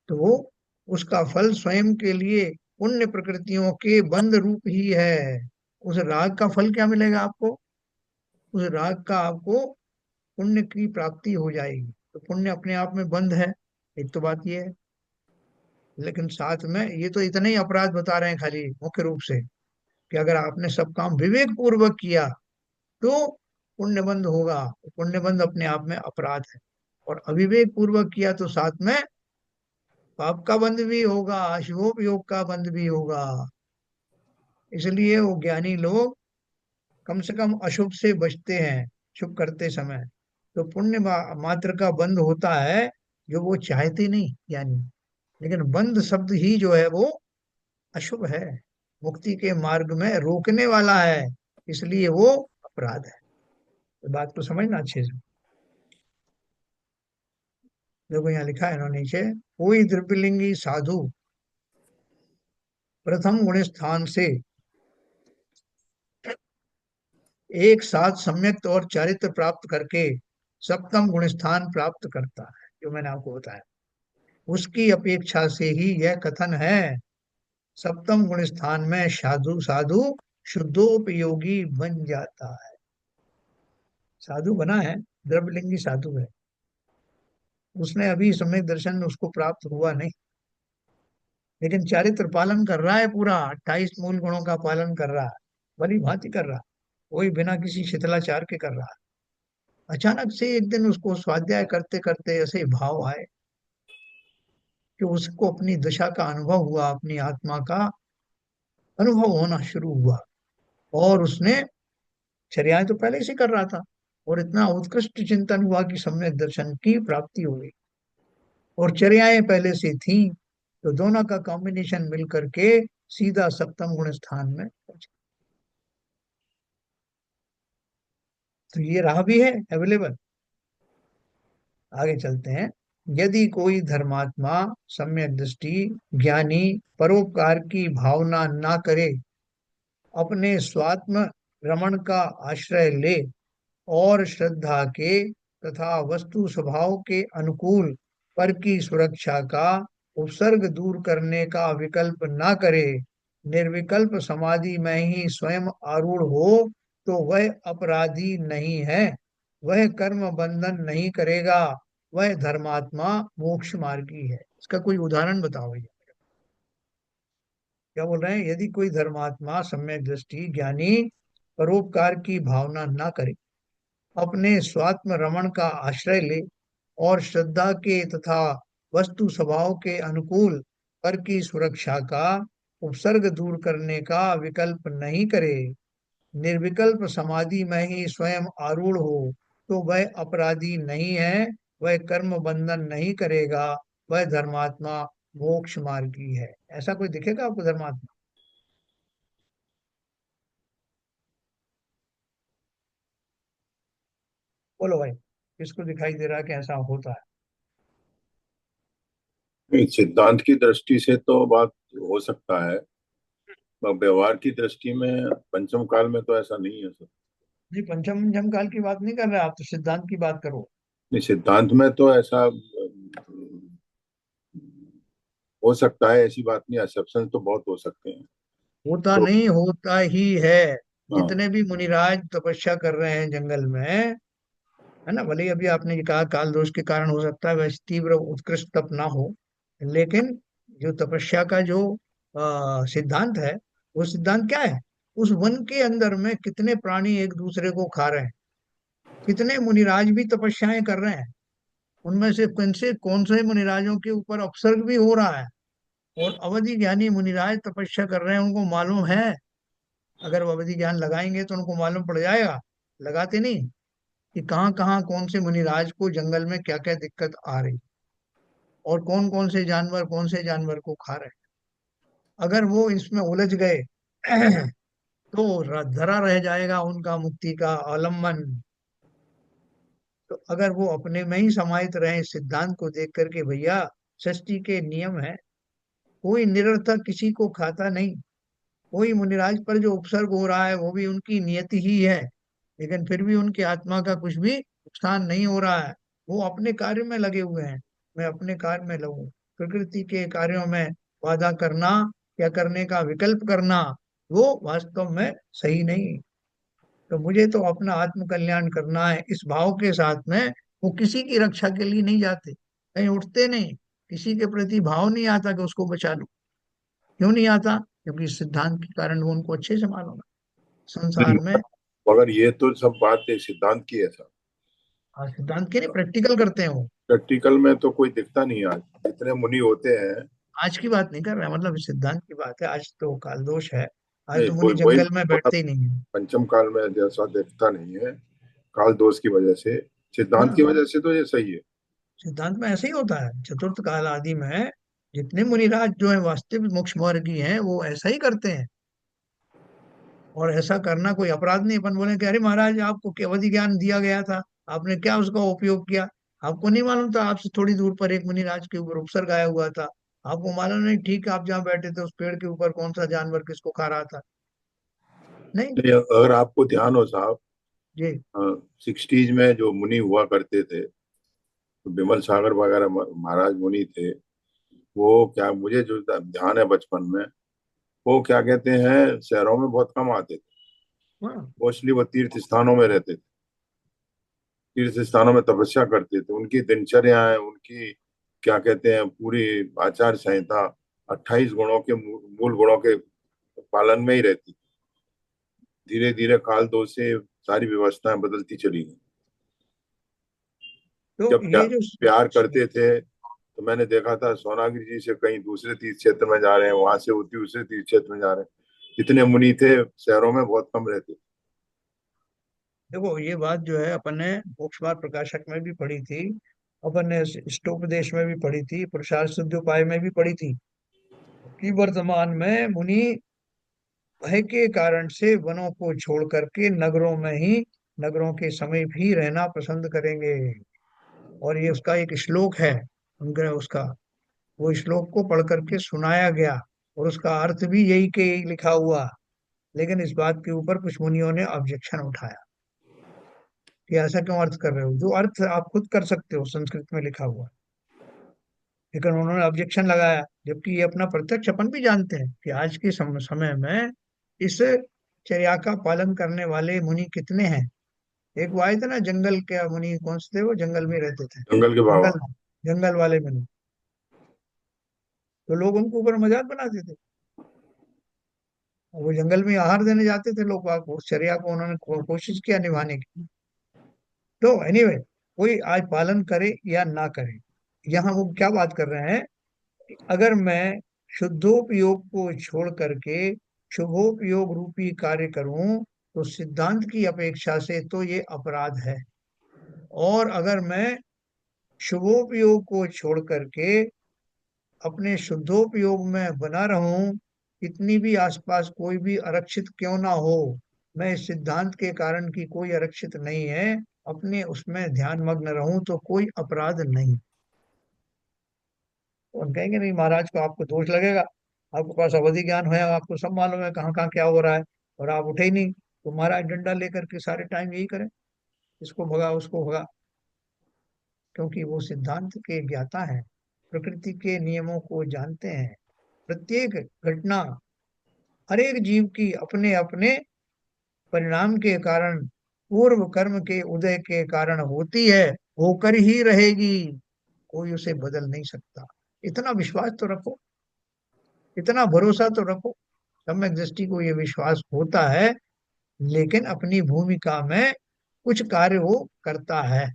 तो वो उसका फल स्वयं के लिए पुण्य प्रकृतियों के बंध रूप ही है। उस राग का फल क्या मिलेगा आपको, उस राग का आपको पुण्य की प्राप्ति हो जाएगी। तो पुण्य अपने आप में बंध है, एक तो बात ये है। लेकिन साथ में ये तो इतने ही अपराध बता रहे हैं खाली मुख्य रूप से, कि अगर आपने सब काम विवेक पूर्वक किया तो पुण्य बंध होगा। पुण्य बंध अपने आप में अपराध है, और अविवेक पूर्वक किया तो साथ में पाप का बंध भी होगा, शुभोपयोग का बंध भी होगा। इसलिए वो ज्ञानी लोग कम से कम अशुभ से बचते हैं शुभ करते समय। तो पुण्य मात्र का बंध होता है, जो वो चाहते नहीं ज्ञानी। लेकिन बंध शब्द ही जो है वो अशुभ है, मुक्ति के मार्ग में रोकने वाला है, इसलिए वो अपराध है। तो बात को समझना अच्छे से। देखो यहाँ लिखा है ना नीचे, कोई द्रव्यलिंगी साधु प्रथम गुण स्थान से एक साथ सम्यक और चारित्र प्राप्त करके सप्तम गुण स्थान प्राप्त करता है, जो मैंने आपको बताया, उसकी अपेक्षा से ही यह कथन है। सप्तम गुण स्थान में साधु साधु शुद्धोपयोगी बन जाता है। साधु बना है, द्रव्यलिंगी साधु है, उसने अभी सम्यक दर्शन उसको प्राप्त हुआ नहीं, लेकिन चारित्र पालन कर रहा है, पूरा 28 मूल गुणों का पालन कर रहा है, भली भांति कर रहा है, वही बिना किसी शिथिलाचार के कर रहा है। अचानक से एक दिन उसको स्वाध्याय करते करते ऐसे भाव आए कि उसको अपनी दशा का अनुभव हुआ, अपनी आत्मा का अनुभव होना शुरू हुआ, और उसने चर्याएं तो पहले से कर रहा था, और इतना उत्कृष्ट चिंतन हुआ कि सम्यक दर्शन की प्राप्ति हो गई, और चर्याएं पहले से थी, तो दोनों का कॉम्बिनेशन मिल करके सीधा सप्तम गुण स्थान में पहुंचा। तो ये रहा भी है अवेलेबल। आगे चलते हैं। यदि कोई धर्मात्मा सम्यक दृष्टि ज्ञानी परोपकार की भावना ना करे, अपने स्वात्म रमण का आश्रय ले और श्रद्धा के तथा वस्तु स्वभाव के अनुकूल पर की सुरक्षा का उपसर्ग दूर करने का विकल्प ना करे, निर्विकल्प समाधि में ही स्वयं आरूढ़ हो, तो वह अपराधी नहीं है, वह कर्म बंधन नहीं करेगा, वह धर्मात्मा मोक्ष मार्गी है। इसका कोई उदाहरण बताओ भैया। क्या बोल रहे हैं? यदि कोई धर्मात्मा सम्यक दृष्टि ज्ञानी परोपकार की भावना ना करे, अपने स्वात्म रमण का आश्रय ले और श्रद्धा के तथा वस्तु स्वभाव के अनुकूल पर की सुरक्षा का उपसर्ग दूर करने का विकल्प नहीं करे, निर्विकल्प समाधि में ही स्वयं आरूढ़ हो, तो वह अपराधी नहीं है, वह कर्म बंधन नहीं करेगा, वह धर्मात्मा मोक्ष मार्गी है। ऐसा कोई दिखेगा आपको धर्मात्मा? बोलो भाई, किसको दिखाई दे रहा है कि ऐसा होता है? नहीं, सिद्धांत की दृष्टि से तो बात हो सकता है, पर व्यवहार की दृष्टि में पंचम काल में तो ऐसा नहीं है सर। नहीं, पंचम पंचम काल की बात नहीं कर रहे आप, तो सिद्धांत की बात करो। नहीं, सिद्धांत में तो ऐसा हो सकता है, ऐसी बात नहीं, एक्सेप्शन तो बहुत हो सकते हैं। होता तो नहीं, होता ही है। हाँ। जितने भी मुनिराज तपस्या कर रहे हैं जंगल में, है ना, भले ही अभी आपने ये कहा काल दोष के कारण हो सकता है, वैसे तीव्र उत्कृष्ट तप ना हो, लेकिन जो तपस्या का जो सिद्धांत है, वो सिद्धांत क्या है? उस वन के अंदर में कितने प्राणी एक दूसरे को खा रहे हैं, कितने मुनिराज भी तपस्याएं कर रहे हैं, उनमें से कौन से मुनिराजों के ऊपर अपसर्ग भी हो रहा है, और अवधि ज्ञानी मुनिराज तपस्या कर रहे हैं, उनको मालूम है। अगर वो अवधि ज्ञान लगाएंगे तो उनको मालूम पड़ जाएगा, लगाते नहीं, कि कहाँ कहाँ कौन से मुनिराज को जंगल में क्या क्या दिक्कत आ रही, और कौन से जानवर को खा रहे हैं। अगर वो इसमें उलझ गए तो धरा रह जाएगा उनका मुक्ति का आलम्बन। तो अगर वो अपने में ही समाहित रहे इस सिद्धांत को देख करके, भैया सृष्टि के नियम है, कोई निरर्थक किसी को खाता नहीं, कोई मुनिराज पर जो उपसर्ग हो रहा है वो भी उनकी नियति ही है, लेकिन फिर भी उनकी आत्मा का कुछ भी नुकसान नहीं हो रहा है, वो अपने कार्य में लगे हुए हैं। मैं अपने कार्य में लगूं, प्रकृति के कार्यों में बाधा करना या करने का विकल्प करना, वो वास्तव में सही नहीं। तो मुझे तो अपना आत्म कल्याण करना है इस भाव के साथ में, वो किसी की रक्षा के लिए नहीं जाते, कहीं उठते नहीं, किसी के प्रति भाव नहीं आता कि उसको बचा लूं। क्यों नहीं आता? क्योंकि इस सिद्धांत के कारण वो उनको अच्छे से मालूम है नहीं, संसार में। मगर ये तो सब बात है सिद्धांत की है सर। हाँ, सिद्धांत के नहीं, प्रैक्टिकल करते हैं वो। प्रैक्टिकल में तो कोई दिखता नहीं आज, जितने मुनि होते हैं। आज की बात नहीं कर रहे हैं, मतलब इस सिद्धांत की बात है। आज तो काल दोष है, आज नहीं, तो मुनि कोई वही जंगल में बैठते ही नहीं है। पंचम काल में जैसा दिखता नहीं है, काल दोष की वजह से। सिद्धांत की हाँ, वजह से तो ये सही है। सिद्धांत में ऐसे ही होता है। चतुर्थ काल आदि में जितने मुनिराज जो है वास्तविक मोक्ष मार्गी हैं, वो ऐसा ही करते हैं। और ऐसा करना कोई अपराध नहीं। अपन बोले कि अरे महाराज, आपको अवधि ज्ञान दिया गया था, आपने क्या उसका उपयोग किया? आपको नहीं मालूम था, आपसे थोड़ी दूर पर एक मुनिराज के ऊपर उपसर्ग आया हुआ था, आपको मालूम नहीं? ठीक है, आप जहाँ बैठे थे उस पेड़ के ऊपर कौन सा जानवर किसको खा रहा था? नहीं। नहीं, अगर आपको ध्यान हो साहब, जी। 60s में जो मुनि हुआ करते थे, तो विमल सागर वगैरह महाराज मुनि थे, वो क्या, मुझे जो ध्यान है बचपन में, वो क्या कहते हैं, शहरों में बहुत कम आते थे। हाँ। मोस्टली वो तीर्थ स्थानों में रहते थे, तीर्थ स्थानों में तपस्या करते थे। उनकी दिनचर्या है, उनकी क्या कहते हैं, पूरी आचार संहिता 28 गुणों के मूल गुणों के पालन में ही रहती। धीरे धीरे काल दो से सारी व्यवस्थाएं बदलती चली गई। तो जब ये जो प्यार करते थे, तो मैंने देखा था सोनागिरी जी से कहीं दूसरे तीर्थ क्षेत्र में जा रहे हैं, वहां से वो दूसरे तीर्थ क्षेत्र में जा रहे हैं। जितने मुनि थे शहरों में बहुत कम रहते थे। देखो, ये बात जो है अपन ने मोक्ष मार्ग प्रकाशक में भी पढ़ी थी, अपन ने इष्टोपदेश में भी पढ़ी थी, पुरुषार्थ सिद्ध में भी पढ़ी थी, कि वर्तमान में मुनि भय के कारण से वनों को छोड़ करके नगरों में ही नगरों के समीप ही रहना पसंद करेंगे। और ये उसका एक श्लोक है, उनका उसका वो श्लोक को पढ़ करके सुनाया गया, और उसका अर्थ भी यही के यही लिखा हुआ। लेकिन इस बात के ऊपर कुछ मुनियों ने ऑब्जेक्शन उठाया कि ऐसा क्यों अर्थ कर रहे हो, जो अर्थ आप खुद कर सकते हो संस्कृत में लिखा हुआ है। लेकिन उन्होंने ऑब्जेक्शन लगाया, जबकि ये अपना प्रत्यक्ष अपन भी जानते हैं कि आज के समय में इस चर्या का पालन करने वाले मुनि कितने हैं। एक वो आए थे ना जंगल के मुनि, कौन से थे वो, जंगल में रहते थे, जंगल के बाबा। जंगल जंगल वाले मुनि। तो लोग उनको ऊपर मजाक बनाते थे, और वो जंगल में आहार देने जाते थे लोग बाग, उस चर्या को उन्होंने कोशिश किया निभाने की। तो एनीवे, कोई आज पालन करे या ना करे, यहाँ वो क्या बात कर रहे हैं कि अगर मैं शुद्धोपयोग को छोड़ करके शुभोपयोग रूपी कार्य करूं, तो सिद्धांत की अपेक्षा से तो ये अपराध है। और अगर मैं शुभोपयोग को छोड़ करके अपने शुद्धोपयोग में बना रहूं, कितनी भी आसपास कोई भी आरक्षित क्यों ना हो, मैं इस सिद्धांत के कारण कि कोई आरक्षित नहीं है, अपने उसमें ध्यान मग्न रहूं तो कोई अपराध नहीं। तो हम कहेंगे नहीं महाराज को आपको दोष लगेगा, आपके पास अवधि ज्ञान है, आपको सब मालूम है कहाँ कहाँ क्या हो रहा है, और आप उठे ही नहीं। तो महाराज डंडा लेकर के सारे टाइम यही करें, इसको भगा उसको भगा, क्योंकि वो सिद्धांत के ज्ञाता है, प्रकृति के नियमों को जानते हैं। प्रत्येक घटना हर एक जीव की अपने अपने परिणाम के कारण, पूर्व कर्म के उदय के कारण होती है, होकर ही रहेगी, कोई उसे बदल नहीं सकता। इतना विश्वास तो रखो, इतना भरोसा तो रखो। सम्यक दृष्टि को ये विश्वास होता है, लेकिन अपनी भूमिका में कुछ कार्य वो करता है,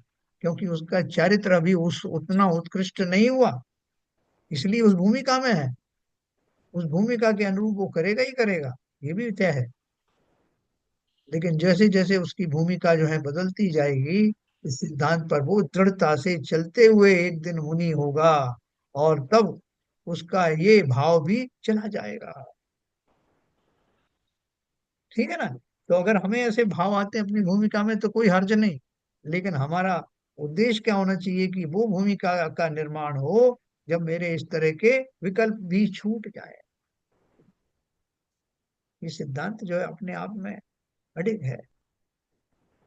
क्योंकि उसका चरित्र अभी उस उतना उत्कृष्ट नहीं हुआ, इसलिए उस भूमिका में है। उस भूमिका के अनुरूप वो करेगा ही करेगा, ये भी तय है। लेकिन जैसे जैसे उसकी भूमिका जो है बदलती जाएगी, इस सिद्धांत पर वो दृढ़ता से चलते हुए एक दिन मुनि होगा, और तब उसका ये भाव भी चला जाएगा। ठीक है ना। तो अगर हमें ऐसे भाव आते हैं अपनी भूमिका में तो कोई हर्ज नहीं, लेकिन हमारा उद्देश्य क्या होना चाहिए कि वो भूमिका का निर्माण हो जब मेरे इस तरह के विकल्प भी छूट जाए। ये सिद्धांत जो है अपने आप में अडिग है।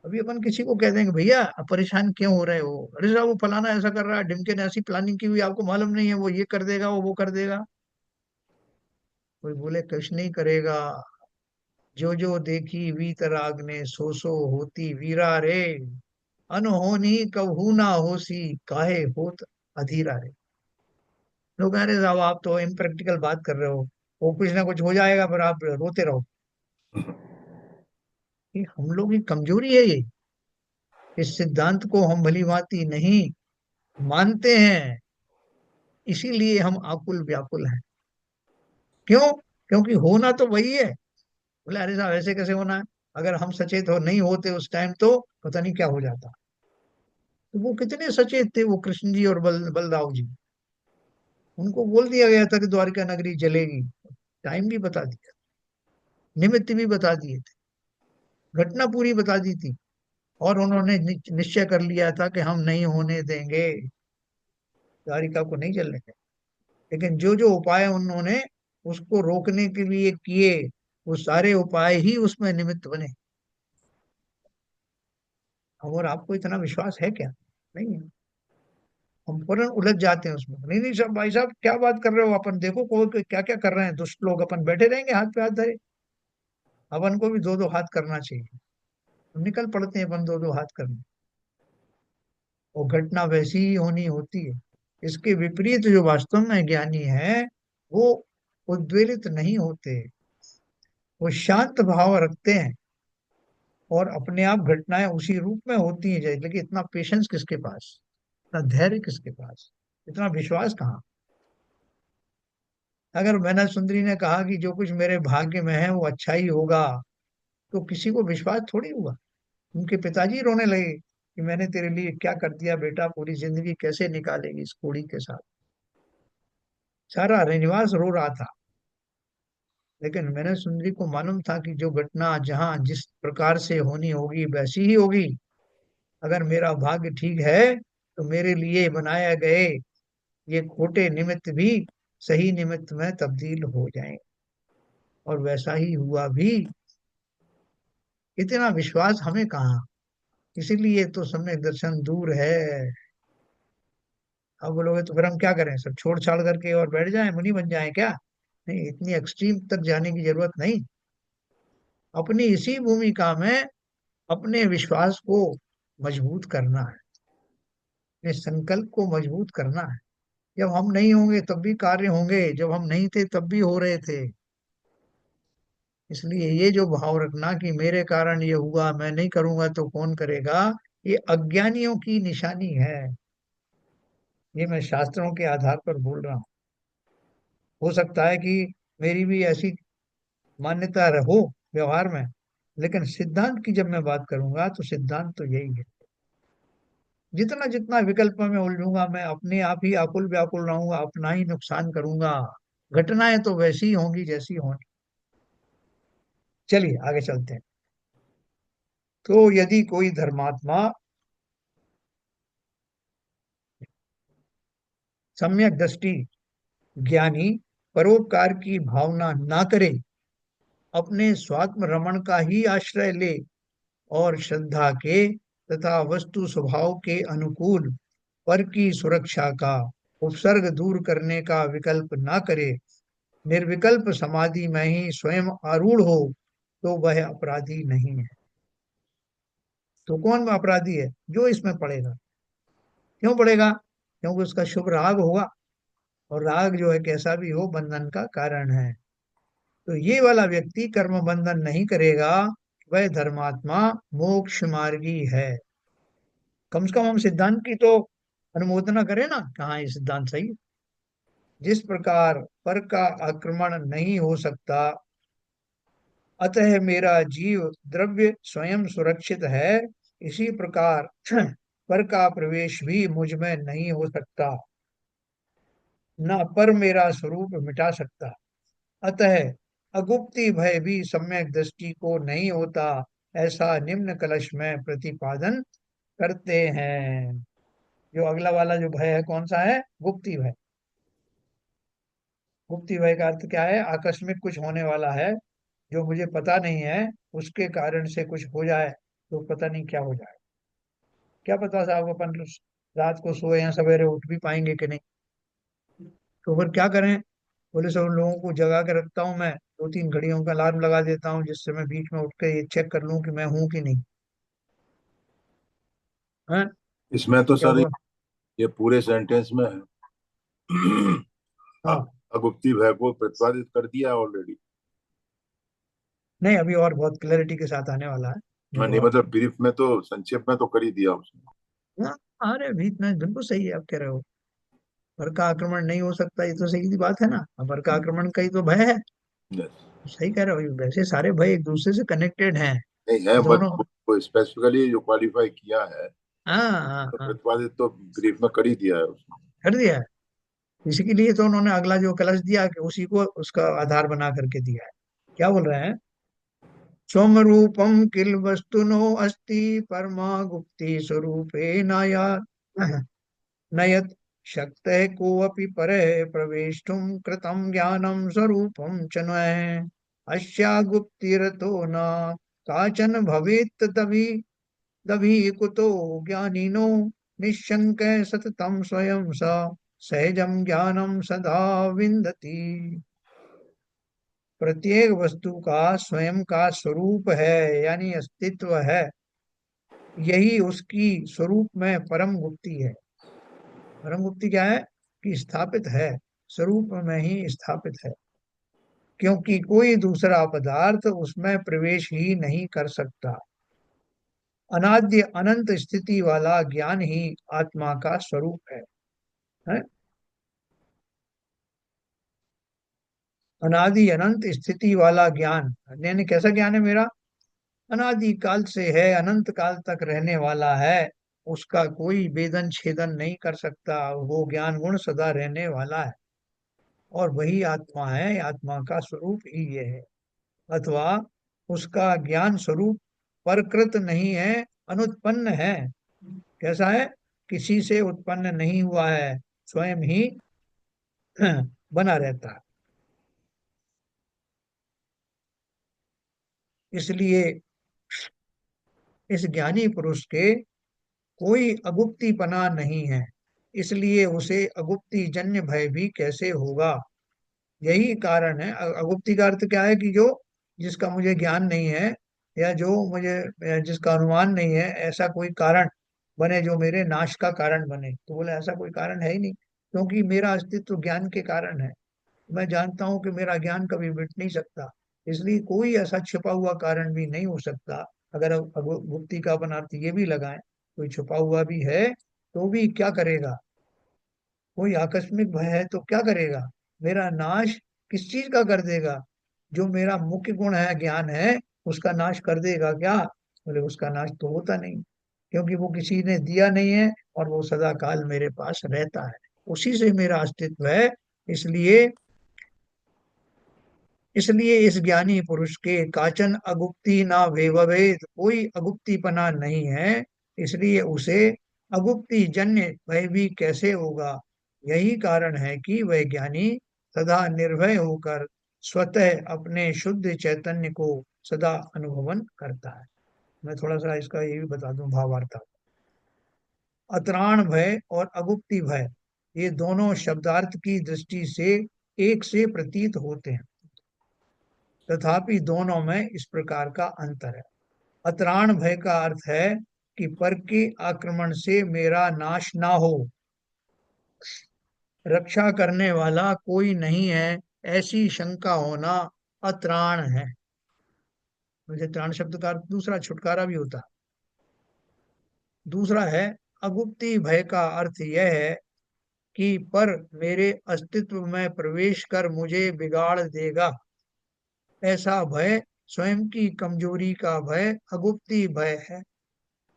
अभी अपन किसी को कह देंगे भैया आप परेशान क्यों हो रहे हो, अरे साहब वो फलाना ऐसा कर रहा है, ढिमके ने ऐसी प्लानिंग की हुई आपको मालूम नहीं है, वो ये कर देगा वो कर देगा। कोई बोले कुछ नहीं करेगा, जो जो देखी वीतराग ने सो सो होती वीरा रे, अनहोनी कबहू ना होसी काहे होत अधीरा रे। लोग कह रहे साहब आप तो इम्प्रैक्टिकल बात कर रहे हो, वो कुछ ना कुछ हो जाएगा पर आप रोते रहो। ये हम लोग की कमजोरी है ये, इस सिद्धांत को हम भली भांति नहीं मानते हैं, इसीलिए हम आकुल व्याकुल हैं। क्यों? क्योंकि होना तो वही है। बोले अरे साहब ऐसे कैसे होना है, अगर हम सचेत हो नहीं होते उस टाइम तो पता नहीं क्या हो जाता। तो वो कितने सचेत थे वो कृष्ण जी और बलदाऊ जी, उनको बोल दिया गया था कि द्वारिका नगरी जलेगी, टाइम भी बता दिया, निमित्त भी बता दिए थे, घटना पूरी बता दी थी, और उन्होंने निश्चय कर लिया था कि हम नहीं होने देंगे, द्वारिका को नहीं जलने देंगे। लेकिन जो जो उपाय उन्होंने उसको रोकने के लिए किए, वो सारे उपाय ही उसमें निमित्त बने। और आपको इतना विश्वास है क्या? नहीं है। हम फौरन उलझ जाते हैं उसमें, नहीं नहीं साहब भाई साहब क्या बात कर रहे हो, अपन देखो कोई क्या क्या कर रहे हैं दुष्ट लोग, अपन बैठे रहेंगे हाथ पे हाथ धरे? अपन को भी दो दो हाथ करना चाहिए। तो निकल पड़ते हैं अपन दो दो हाथ करने, और घटना वैसी ही होनी होती है। इसके विपरीत जो वास्तव में ज्ञानी है, वो उद्वेलित नहीं होते, वो शांत भाव रखते हैं, और अपने आप घटनाएं उसी रूप में होती हैं जैसे। लेकिन इतना पेशेंस किसके पास, इतना धैर्य किसके पास, इतना विश्वास कहाँ? अगर मैना सुंदरी ने कहा कि जो कुछ मेरे भाग्य में है वो अच्छा ही होगा, तो किसी को विश्वास थोड़ी हुआ। उनके पिताजी रोने लगे कि मैंने तेरे लिए क्या कर दिया बेटा, पूरी जिंदगी कैसे निकालेगी इस कोड़ी के साथ। सारा निवास रो रहा था। लेकिन मैंने सुंदरी को मालूम था कि जो घटना जहां जिस प्रकार से होनी होगी वैसी ही होगी। अगर मेरा भाग्य ठीक है तो मेरे लिए बनाए गए ये खोटे निमित्त भी सही निमित्त में तब्दील हो जाएं। और वैसा ही हुआ भी। इतना विश्वास हमें कहाँ, इसीलिए तो सम्यक दर्शन दूर है। अब बोलोगे तो फिर हम क्या करें, सब छोड़ छाड़ करके और बैठ जाएं, मुनि बन जाएं क्या? नहीं, इतनी एक्सट्रीम तक जाने की जरूरत नहीं। अपनी इसी भूमिका में अपने विश्वास को मजबूत करना है, अपने संकल्प को मजबूत करना है। जब हम नहीं होंगे तब भी कार्य होंगे, जब हम नहीं थे तब भी हो रहे थे। इसलिए ये जो भाव रखना कि मेरे कारण ये हुआ, मैं नहीं करूंगा तो कौन करेगा, ये अज्ञानियों की निशानी है। ये मैं शास्त्रों के आधार पर बोल रहा हूँ। हो सकता है कि मेरी भी ऐसी मान्यता रहो व्यवहार में, लेकिन सिद्धांत की जब मैं बात करूंगा तो सिद्धांत तो यही है। जितना जितना विकल्प में उलझूंगा मैं, अपने आप ही आकुल व्याकुल रहूंगा, अपना ही नुकसान करूंगा। घटनाएं तो वैसी ही होंगी जैसी होंगी। चलिए आगे चलते हैं। तो यदि कोई धर्मात्मा सम्यक दृष्टि ज्ञानी परोपकार की भावना ना करे, अपने स्वात्म रमण का ही आश्रय ले, और श्रद्धा के तथा वस्तु स्वभाव के अनुकूल पर की सुरक्षा का उपसर्ग दूर करने का विकल्प ना करे, निर्विकल्प समाधि में ही स्वयं आरूढ़ हो, तो वह अपराधी नहीं है। तो कौन अपराधी है? जो इसमें पड़ेगा। क्यों पड़ेगा? क्योंकि उसका शुभ राग होगा, और राग जो है कैसा भी हो बंधन का कारण है। तो ये वाला व्यक्ति कर्म बंधन नहीं करेगा, वह धर्मात्मा मोक्ष मार्गी है। कम से कम हम सिद्धांत की तो अनुमोदना करें ना, कहाँ ये सिद्धांत सही है। जिस प्रकार पर का आक्रमण नहीं हो सकता, अतः मेरा जीव द्रव्य स्वयं सुरक्षित है, इसी प्रकार पर का प्रवेश भी मुझ में नहीं हो सकता, न पर मेरा स्वरूप मिटा सकता। अतः अगुप्ती भय भी सम्यक दृष्टि को नहीं होता, ऐसा निम्न कलश में प्रतिपादन करते हैं। जो अगला वाला जो भय है कौन सा है? गुप्ती भय। गुप्ती भय का अर्थ क्या है? आकस्मिक कुछ होने वाला है जो मुझे पता नहीं है, उसके कारण से कुछ हो जाए तो पता नहीं क्या हो जाए। क्या पता साहब अपन रात को सोए या सवेरे उठ भी पाएंगे कि नहीं। तो फिर क्या करें? बोले सब लोगों को जगा के रखता हूँ मैं, 2-3 घड़ियों का अलार्म लगा देता हूँ, जिससे मैं बीच में उठ के ये चेक कर लूँ कि मैं हूँ कि नहीं। हाँ। इसमें तो क्या सर हुआ? ये पूरे सेंटेंस में हाँ। अगुप्ती भय को प्रतिपादित कर दिया ऑलरेडी। नहीं, अभी और बहुत क्लैरिटी के साथ आने वाला है। हाँ, देखो नहीं आप। मतलब ब्रीफ में तो संक्षेप में तो कर ही दिया उसने। हाँ, अरे बीच में बिल्कुल सही है, आप कह रहे हो वर का आक्रमण नहीं हो सकता, ये तो सही सी बात है ना। अब वर का आक्रमण का ही तो भय है। यस। सही कह रहे हो, वैसे सारे भय एक दूसरे से कनेक्टेड हैं। नहीं है, बट दोनों। वो स्पेसिफिकली जो क्वालिफाई किया है हाँ हाँ तो हाँ। प्रतिपादित तो ब्रीफ में कर ही दिया है उसने। कर दिया है। इसी के लिए तो उन्होंने अगला जो कलश दिया कि उसी को उसका आधार बना करके दिया है। क्या बोल रहे हैं? स्वम रूपम किल वस्तुनो अस्ति परमा गुप्ति स्वरूपे नया नयत शक्त कोऽपि परे प्रवेष्टुं कृतं ज्ञानं स्वरूपं च न अस्या गुप्तिरतो न काचन भवेत् तभी तभी कुतो ज्ञानिनो निशंक सततं स्वयं स सहजं ज्ञानं सदा विन्दति। प्रत्येक वस्तु का स्वयं का स्वरूप है, यानी अस्तित्व है। यही उसकी स्वरूप में परम गुप्ति है। परम गुप्ति क्या है? कि स्थापित है, स्वरूप में ही स्थापित है, क्योंकि कोई दूसरा पदार्थ उसमें प्रवेश ही नहीं कर सकता। अनाद्य अनंत स्थिति वाला ज्ञान ही आत्मा का स्वरूप है? अनादि अनंत स्थिति वाला ज्ञान, यानी कैसा ज्ञान है मेरा? अनादि काल से है, अनंत काल तक रहने वाला है। उसका कोई भेदन छेदन नहीं कर सकता, वो ज्ञान गुण सदा रहने वाला है। और वही आत्मा है, आत्मा का स्वरूप ही ये है। अथवा उसका ज्ञान स्वरूप परकृत नहीं है, अनुत्पन्न है। कैसा है? किसी से उत्पन्न नहीं हुआ है, स्वयं ही बना रहता है। इसलिए इस ज्ञानी पुरुष के कोई अगुप्तीपना नहीं है, इसलिए उसे अगुप्ती जन्य भय भी कैसे होगा। यही कारण है। अगुप्ति का अर्थ क्या है? कि जो जिसका मुझे ज्ञान नहीं है, या जो मुझे जिसका अनुमान नहीं है, ऐसा कोई कारण बने जो मेरे नाश का कारण बने। तो बोले ऐसा कोई कारण है ही नहीं, क्योंकि मेरा अस्तित्व ज्ञान के कारण है। मैं जानता हूं कि मेरा ज्ञान कभी मिट नहीं सकता, इसलिए कोई ऐसा छिपा हुआ कारण भी नहीं हो सकता। अगर गुप्ति का अपन अर्थ ये भी लगाएं, कोई छुपा हुआ भी है तो भी क्या करेगा? कोई आकस्मिक भय है तो क्या करेगा? मेरा नाश किस चीज का कर देगा? जो मेरा मुख्य गुण है, ज्ञान है, उसका नाश कर देगा क्या? बोले उसका नाश तो होता नहीं, क्योंकि वो किसी ने दिया नहीं है, और वो सदा काल मेरे पास रहता है, उसी से मेरा अस्तित्व है। इसलिए इसलिए इस ज्ञानी पुरुष के काचन अगुप्ति ना वेवभेद, कोई अगुप्तीपना नहीं है, इसलिए उसे अगुप्ति जन्य भय भी कैसे होगा। यही कारण है कि वह ज्ञानी सदा निर्भय होकर स्वतः अपने शुद्ध चैतन्य को सदा अनुभवन करता है। मैं थोड़ा सा इसका ये भी बता दूं भावार्थ। अत्राण भय और अगुप्ति भय, ये दोनों शब्दार्थ की दृष्टि से एक से प्रतीत होते हैं, तथापि दोनों में इस प्रकार का अंतर है। अत्राण भय का अर्थ है कि पर के आक्रमण से मेरा नाश ना हो, रक्षा करने वाला कोई नहीं है, ऐसी शंका होना अत्राण है। मुझे त्राण शब्द का अर्थ दूसरा छुटकारा भी होता। दूसरा है अगुप्ति भय का अर्थ यह है कि पर मेरे अस्तित्व में प्रवेश कर मुझे बिगाड़ देगा, ऐसा भय स्वयं की कमजोरी का भय अगुप्ति भय है।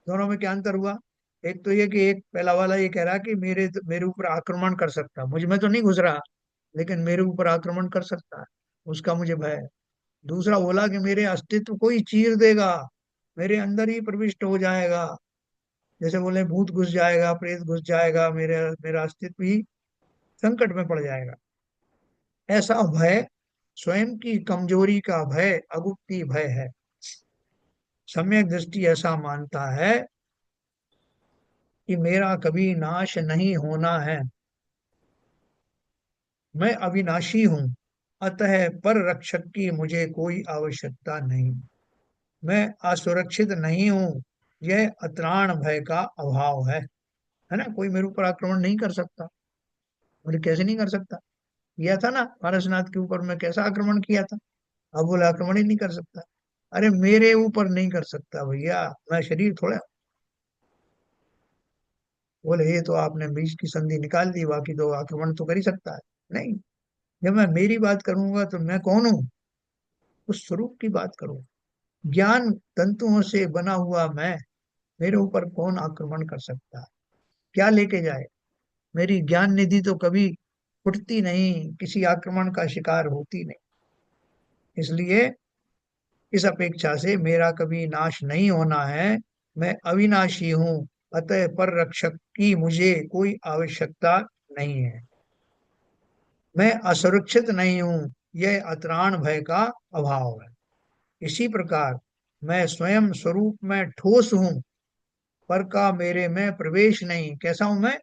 दोनों में क्या अंतर हुआ? एक तो ये कि एक पहला वाला ये कह रहा कि मेरे मेरे ऊपर आक्रमण कर सकता, मुझ में तो नहीं घुस रहा, लेकिन मेरे ऊपर आक्रमण कर सकता है, उसका मुझे भय है। दूसरा बोला कि मेरे अस्तित्व को ही चीर देगा, मेरे अंदर ही प्रविष्ट हो जाएगा, जैसे बोले भूत घुस जाएगा, प्रेत घुस जाएगा, मेरे मेरा अस्तित्व ही संकट में पड़ जाएगा। ऐसा भय स्वयं की कमजोरी का भय अगुप्ती भय है। सम्यक दृष्टि ऐसा मानता है कि मेरा कभी नाश नहीं होना है, मैं अविनाशी हूं, अतः पर रक्षक की मुझे कोई आवश्यकता नहीं, मैं असुरक्षित नहीं हूं, यह अत्राण भय का अभाव है ना। कोई मेरे ऊपर आक्रमण नहीं कर सकता। बोले कैसे नहीं कर सकता? किया था ना पारसनाथ के ऊपर, मैं कैसा आक्रमण किया था। अब बोले आक्रमण ही नहीं कर सकता। अरे मेरे ऊपर नहीं कर सकता भैया, मैं शरीर थोड़ा। बोले ये तो आपने बीच की संधि निकाल दी, बाकी तो आक्रमण तो कर ही सकता है। नहीं, जब मैं मेरी बात करूंगा तो मैं कौन हूँ? उस स्वरूप की बात करूं। ज्ञान तंतुओं से बना हुआ मैं, मेरे ऊपर कौन आक्रमण कर सकता है? क्या लेके जाए? मेरी ज्ञान निधि तो कभी फुटती नहीं, किसी आक्रमण का शिकार होती नहीं। इसलिए इस अपेक्षा से मेरा कभी नाश नहीं होना है, मैं अविनाशी हूँ, अतः पर रक्षक की मुझे कोई आवश्यकता नहीं है, मैं असुरक्षित नहीं हूँ, यह अत्राण भय का अभाव है। इसी प्रकार मैं स्वयं स्वरूप में ठोस हूँ, पर का मेरे में प्रवेश नहीं। कैसा हूं मैं?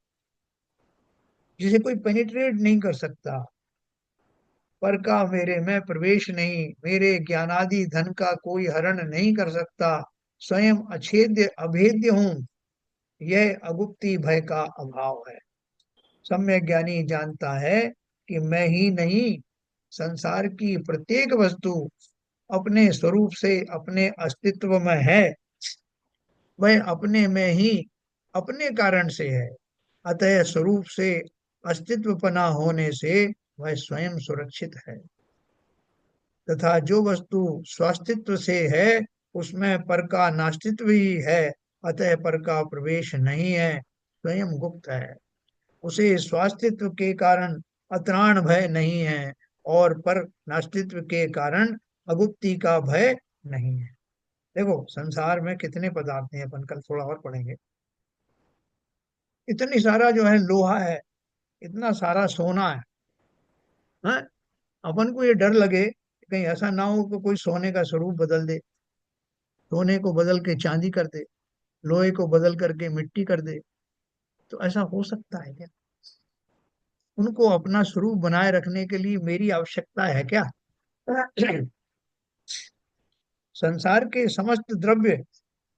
जिसे कोई पेनिट्रेट नहीं कर सकता, पर का मेरे में प्रवेश नहीं, मेरे ज्ञानादि धन का कोई हरण नहीं कर सकता, स्वयं अछेद्य अभेद्य हूँ, यह अगुप्ति भय का अभाव है। सम्यक ज्ञानी जानता है कि मैं ही नहीं, संसार की प्रत्येक वस्तु अपने स्वरूप से अपने अस्तित्व में है, वह अपने में ही अपने कारण से है, अतः स्वरूप से अस्तित्व पना होने से वह स्वयं सुरक्षित है। तथा जो वस्तु स्वास्तित्व से है, उसमें पर का नास्तित्व ही है, अतः पर का प्रवेश नहीं है, स्वयं गुप्त है। उसे स्वास्तित्व के कारण अत्राण भय नहीं है, और पर नास्तित्व के कारण अगुप्ति का भय नहीं है। देखो संसार में कितने पदार्थ हैं, अपन कल थोड़ा और पढ़ेंगे। इतनी सारा जो है लोहा है, इतना सारा सोना है। अपन को ये डर लगे कि कहीं ऐसा ना हो कि कोई सोने का स्वरूप बदल दे, सोने को बदल के चांदी कर दे, लोहे को बदल करके मिट्टी कर दे। तो ऐसा हो सकता है क्या? उनको अपना स्वरूप बनाए रखने के लिए मेरी आवश्यकता है क्या? संसार के समस्त द्रव्य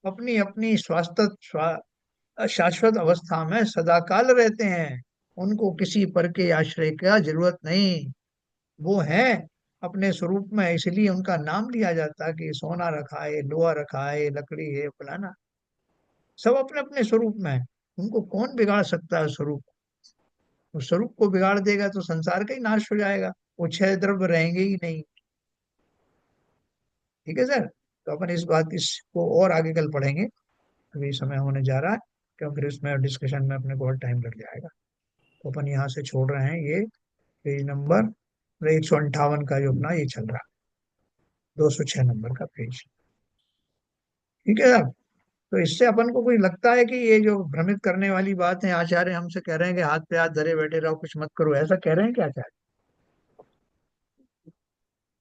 अपनी अपनी शाश्वत अवस्था में सदाकाल रहते हैं। उनको किसी पर के आश्रय का जरूरत नहीं। वो है अपने स्वरूप में, इसलिए उनका नाम लिया जाता है कि सोना रखा है, लोहा रखा है, लकड़ी है, फलाना। सब अपने अपने स्वरूप में है। उनको कौन बिगाड़ सकता है स्वरूप? उस स्वरूप को बिगाड़ देगा तो संसार का ही नाश हो जाएगा, वो छह द्रव्य रहेंगे ही नहीं। ठीक है सर। तो अपन इस बात इसको और आगे कल पढ़ेंगे, अभी समय होने जा रहा है, क्योंकि फिर इसमें डिस्कशन में अपने को और टाइम लग जाएगा। तो अपन यहाँ से छोड़ रहे हैं ये पेज नंबर 158 का जो अपना ये चल रहा है, 206 नंबर का पेज। ठीक है साहब। तो इससे अपन को कोई लगता है कि ये जो भ्रमित करने वाली बात है, आचार्य हमसे कह रहे हैं कि हाथ पे हाथ धरे बैठे रहो, कुछ मत करो, ऐसा कह रहे हैं क्या आचार्य?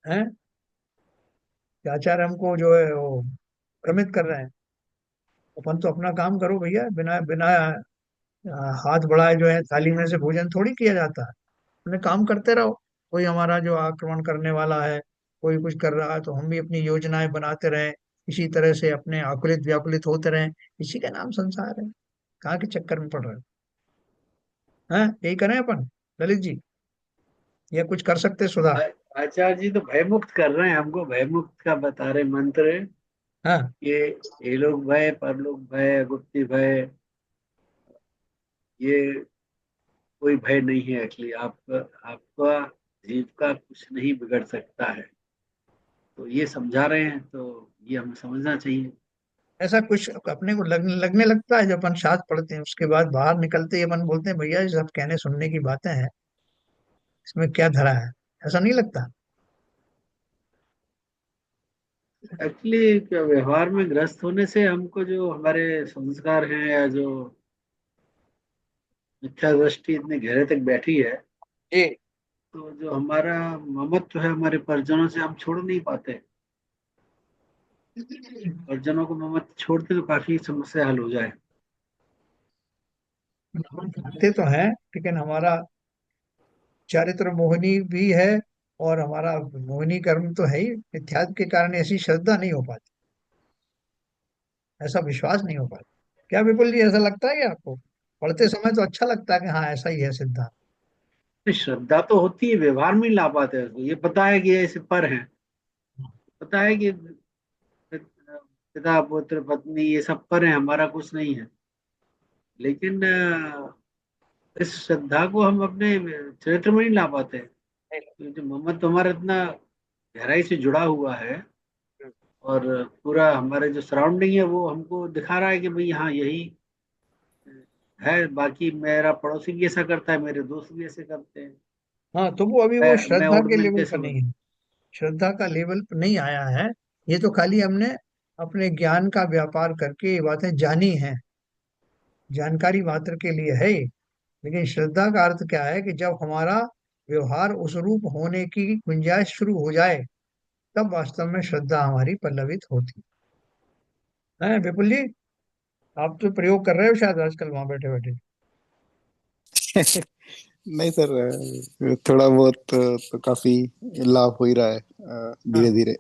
हैं कि आचार्य हमको जो है वो भ्रमित कर रहे हैं? अपन तो अपना काम करो भैया, बिना बिना हाथ बढ़ाए जो है थाली में से भोजन थोड़ी किया जाता है। अपने काम करते रहो। कोई हमारा जो आक्रमण करने वाला है, कोई कुछ कर रहा है, तो हम भी अपनी योजनाएं बनाते रहें, इसी तरह से अपने आकुलित व्याकुलित होते रहें। इसी का नाम संसार है। कहाँ के चक्कर में पड़ रहे हैं? यही करें अपन ललित जी, या कुछ कर सकते हैं सुधार? आचार्य जी तो भयमुक्त कर रहे हैं हमको, भयमुक्त का बता रहे मंत्र। हाँ। ये लोग भय, परलोक भय, गुप्ति भय, ये कोई भय नहीं है। एक्चुअली आपका आपका जीव का कुछ नहीं बिगड़ सकता है, तो ये समझा रहे हैं, तो ये हमें समझना चाहिए। ऐसा कुछ अपने को लगने लगता है जब अपन शास्त्र पढ़ते हैं, उसके बाद बाहर निकलते ही अपन बोलते हैं भैया ये सब कहने सुनने की बातें हैं, इसमें क्या धरा है? ऐसा नहीं लगता? एक्चुअली व्यवहार में ग्रस्त होने से हमको जो हमारे संस्कार हैं, या जो मिथ्या दृष्टि इतने गहरे तक बैठी है, जी। तो जो हमारा ममत्व है हमारे परिजनों से हम छोड़ नहीं पाते। परिजनों को ममत्व छोड़ते तो काफी समस्या हल हो जाए। हम जानते तो हैं, लेकिन हमारा चारित्र मोहिनी भी है, और हमारा मोहिनी कर्म तो है ही, मिथ्यात्व के कारण ऐसी श्रद्धा नहीं हो पाती, ऐसा विश्वास नहीं हो पाता। क्या विपुल जी, ऐसा लगता है कि आपको पढ़ते समय तो अच्छा लगता है कि हाँ ऐसा ही है सिद्धांत? तो श्रद्धा तो होती है, व्यवहार में नहीं ला पाते उसको। ये पता है कि ये ऐसे पर हैं, पता है कि पिता पुत्र पत्नी ये सब पर है, हमारा कुछ नहीं है। लेकिन इस श्रद्धा को हम अपने चरित्र में नहीं ला पाते, क्योंकि जो मोहम्मद तो हमारा इतना गहराई से जुड़ा हुआ है, और पूरा हमारे जो सराउंडिंग है वो हमको दिखा रहा है कि भाई हाँ यही है। बाकी मेरा पड़ोसी भी ऐसा करता है, मेरे दोस्त भी ऐसे करते हैं। हाँ, तो वो अभी वो मैं श्रद्धा और के मैं लेवल पर कैसे नहीं बनूं? है, श्रद्धा का लेवल पर नहीं आया है। ये तो खाली हमने अपने ज्ञान का व्यापार करके ये बातें जानी हैं, जानकारी मात्र के लिए है ये। लेकिन श्रद्धा का अर्थ क्या है कि जब हमारा व्यवहार उस रूप होने की गुंजाइश शुरू हो जाए, तब वास्तव में श्रद्धा हमारी पल्लवित होती है। विपुल जी, आप तो प्रयोग कर रहे हो शायद आजकल वहां बैठे बैठे। नहीं सर, थोड़ा बहुत तो काफी लाभ हो ही रहा है धीरे हाँ। धीरे।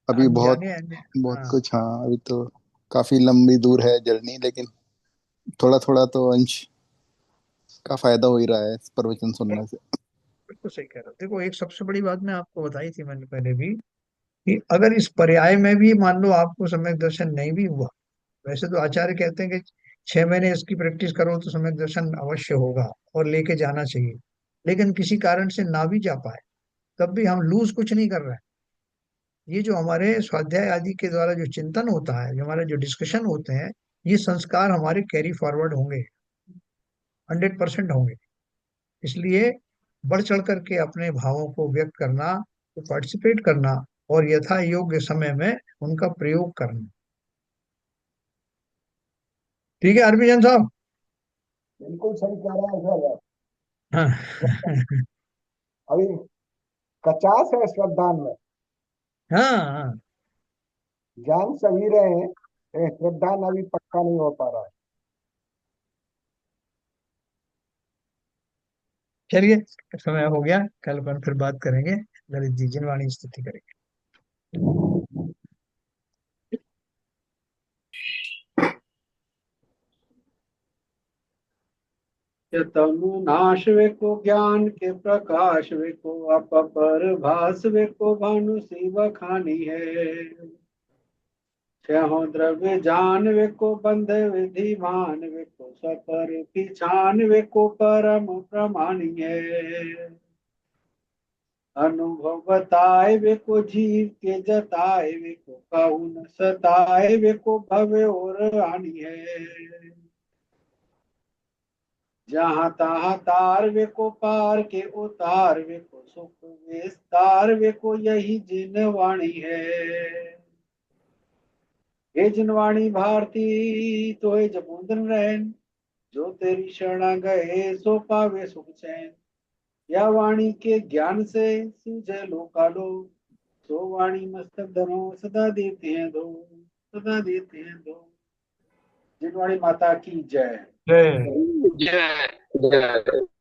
अभी बहुत अनजाने अनजाने। बहुत हाँ। कुछ, हाँ अभी तो काफी लंबी दूर है जर्नी, लेकिन थोड़ा थोड़ा तो अंश का फायदा हो ही रहा है इस प्रवचन सुनने से। बिल्कुल सही कह रहे हो। देखो एक सबसे बड़ी बात मैं आपको बताई थी मैंने पहले भी, कि अगर इस पर्याय में भी मान लो आपको सम्यक दर्शन नहीं भी हुआ, वैसे तो आचार्य कहते हैं कि 6 महीने इसकी प्रैक्टिस करो तो सम्यक दर्शन अवश्य होगा और लेके जाना चाहिए। लेकिन किसी कारण से ना भी जा पाए, तब भी हम लूज कुछ नहीं कर रहे हैं। ये जो हमारे स्वाध्याय आदि के द्वारा जो चिंतन होता है, जो हमारे जो डिस्कशन होते हैं, ये संस्कार हमारे कैरी फॉरवर्ड होंगे। 100% होंगे। इसलिए बढ़ चढ़ करके अपने भावों को व्यक्त करना, पार्टिसिपेट करना और यथा योग्य समय में उनका प्रयोग करना। ठीक है हरभजन साहब। बिल्कुल सही कह रहे हैं सर। हाँ। अभी 50 है श्रद्धान में, हाँ ज्ञान सभी रहे हैं, श्रद्धान अभी पक्का नहीं हो पा रहा है। चलिए, समय हो गया, कल अपन फिर बात करेंगे, ललित जी जिनवाणी स्तुति करेंगे। ये तनु नाश वे को ज्ञान के प्रकाश वे को अपर भास वे को भानु शिव खानी है। छहो द्रव्य जान वे को बंध विधि मान वे को सपर पिछान वे को परम प्रमाणी है। अनुभव बताए वे को जीव के जताए वे को कहु न सताए वे को भवे और हानि है। जहाँ तहाँ तार वे को पार के उतार वे को सुख विस्तार वे को यही जिन वाणी है। हे जिनवाणी भारती तोहे जबूंदन रहन, जो तेरी शरणा गए सो पावे सुख चैन। या वाणी के ज्ञान से सूझे लोकालो, सो वाणी मस्तक धरो सदा देते हैं दो, सदा देते हैं दो। जिनवाणी माता की जय। जय। जय जय।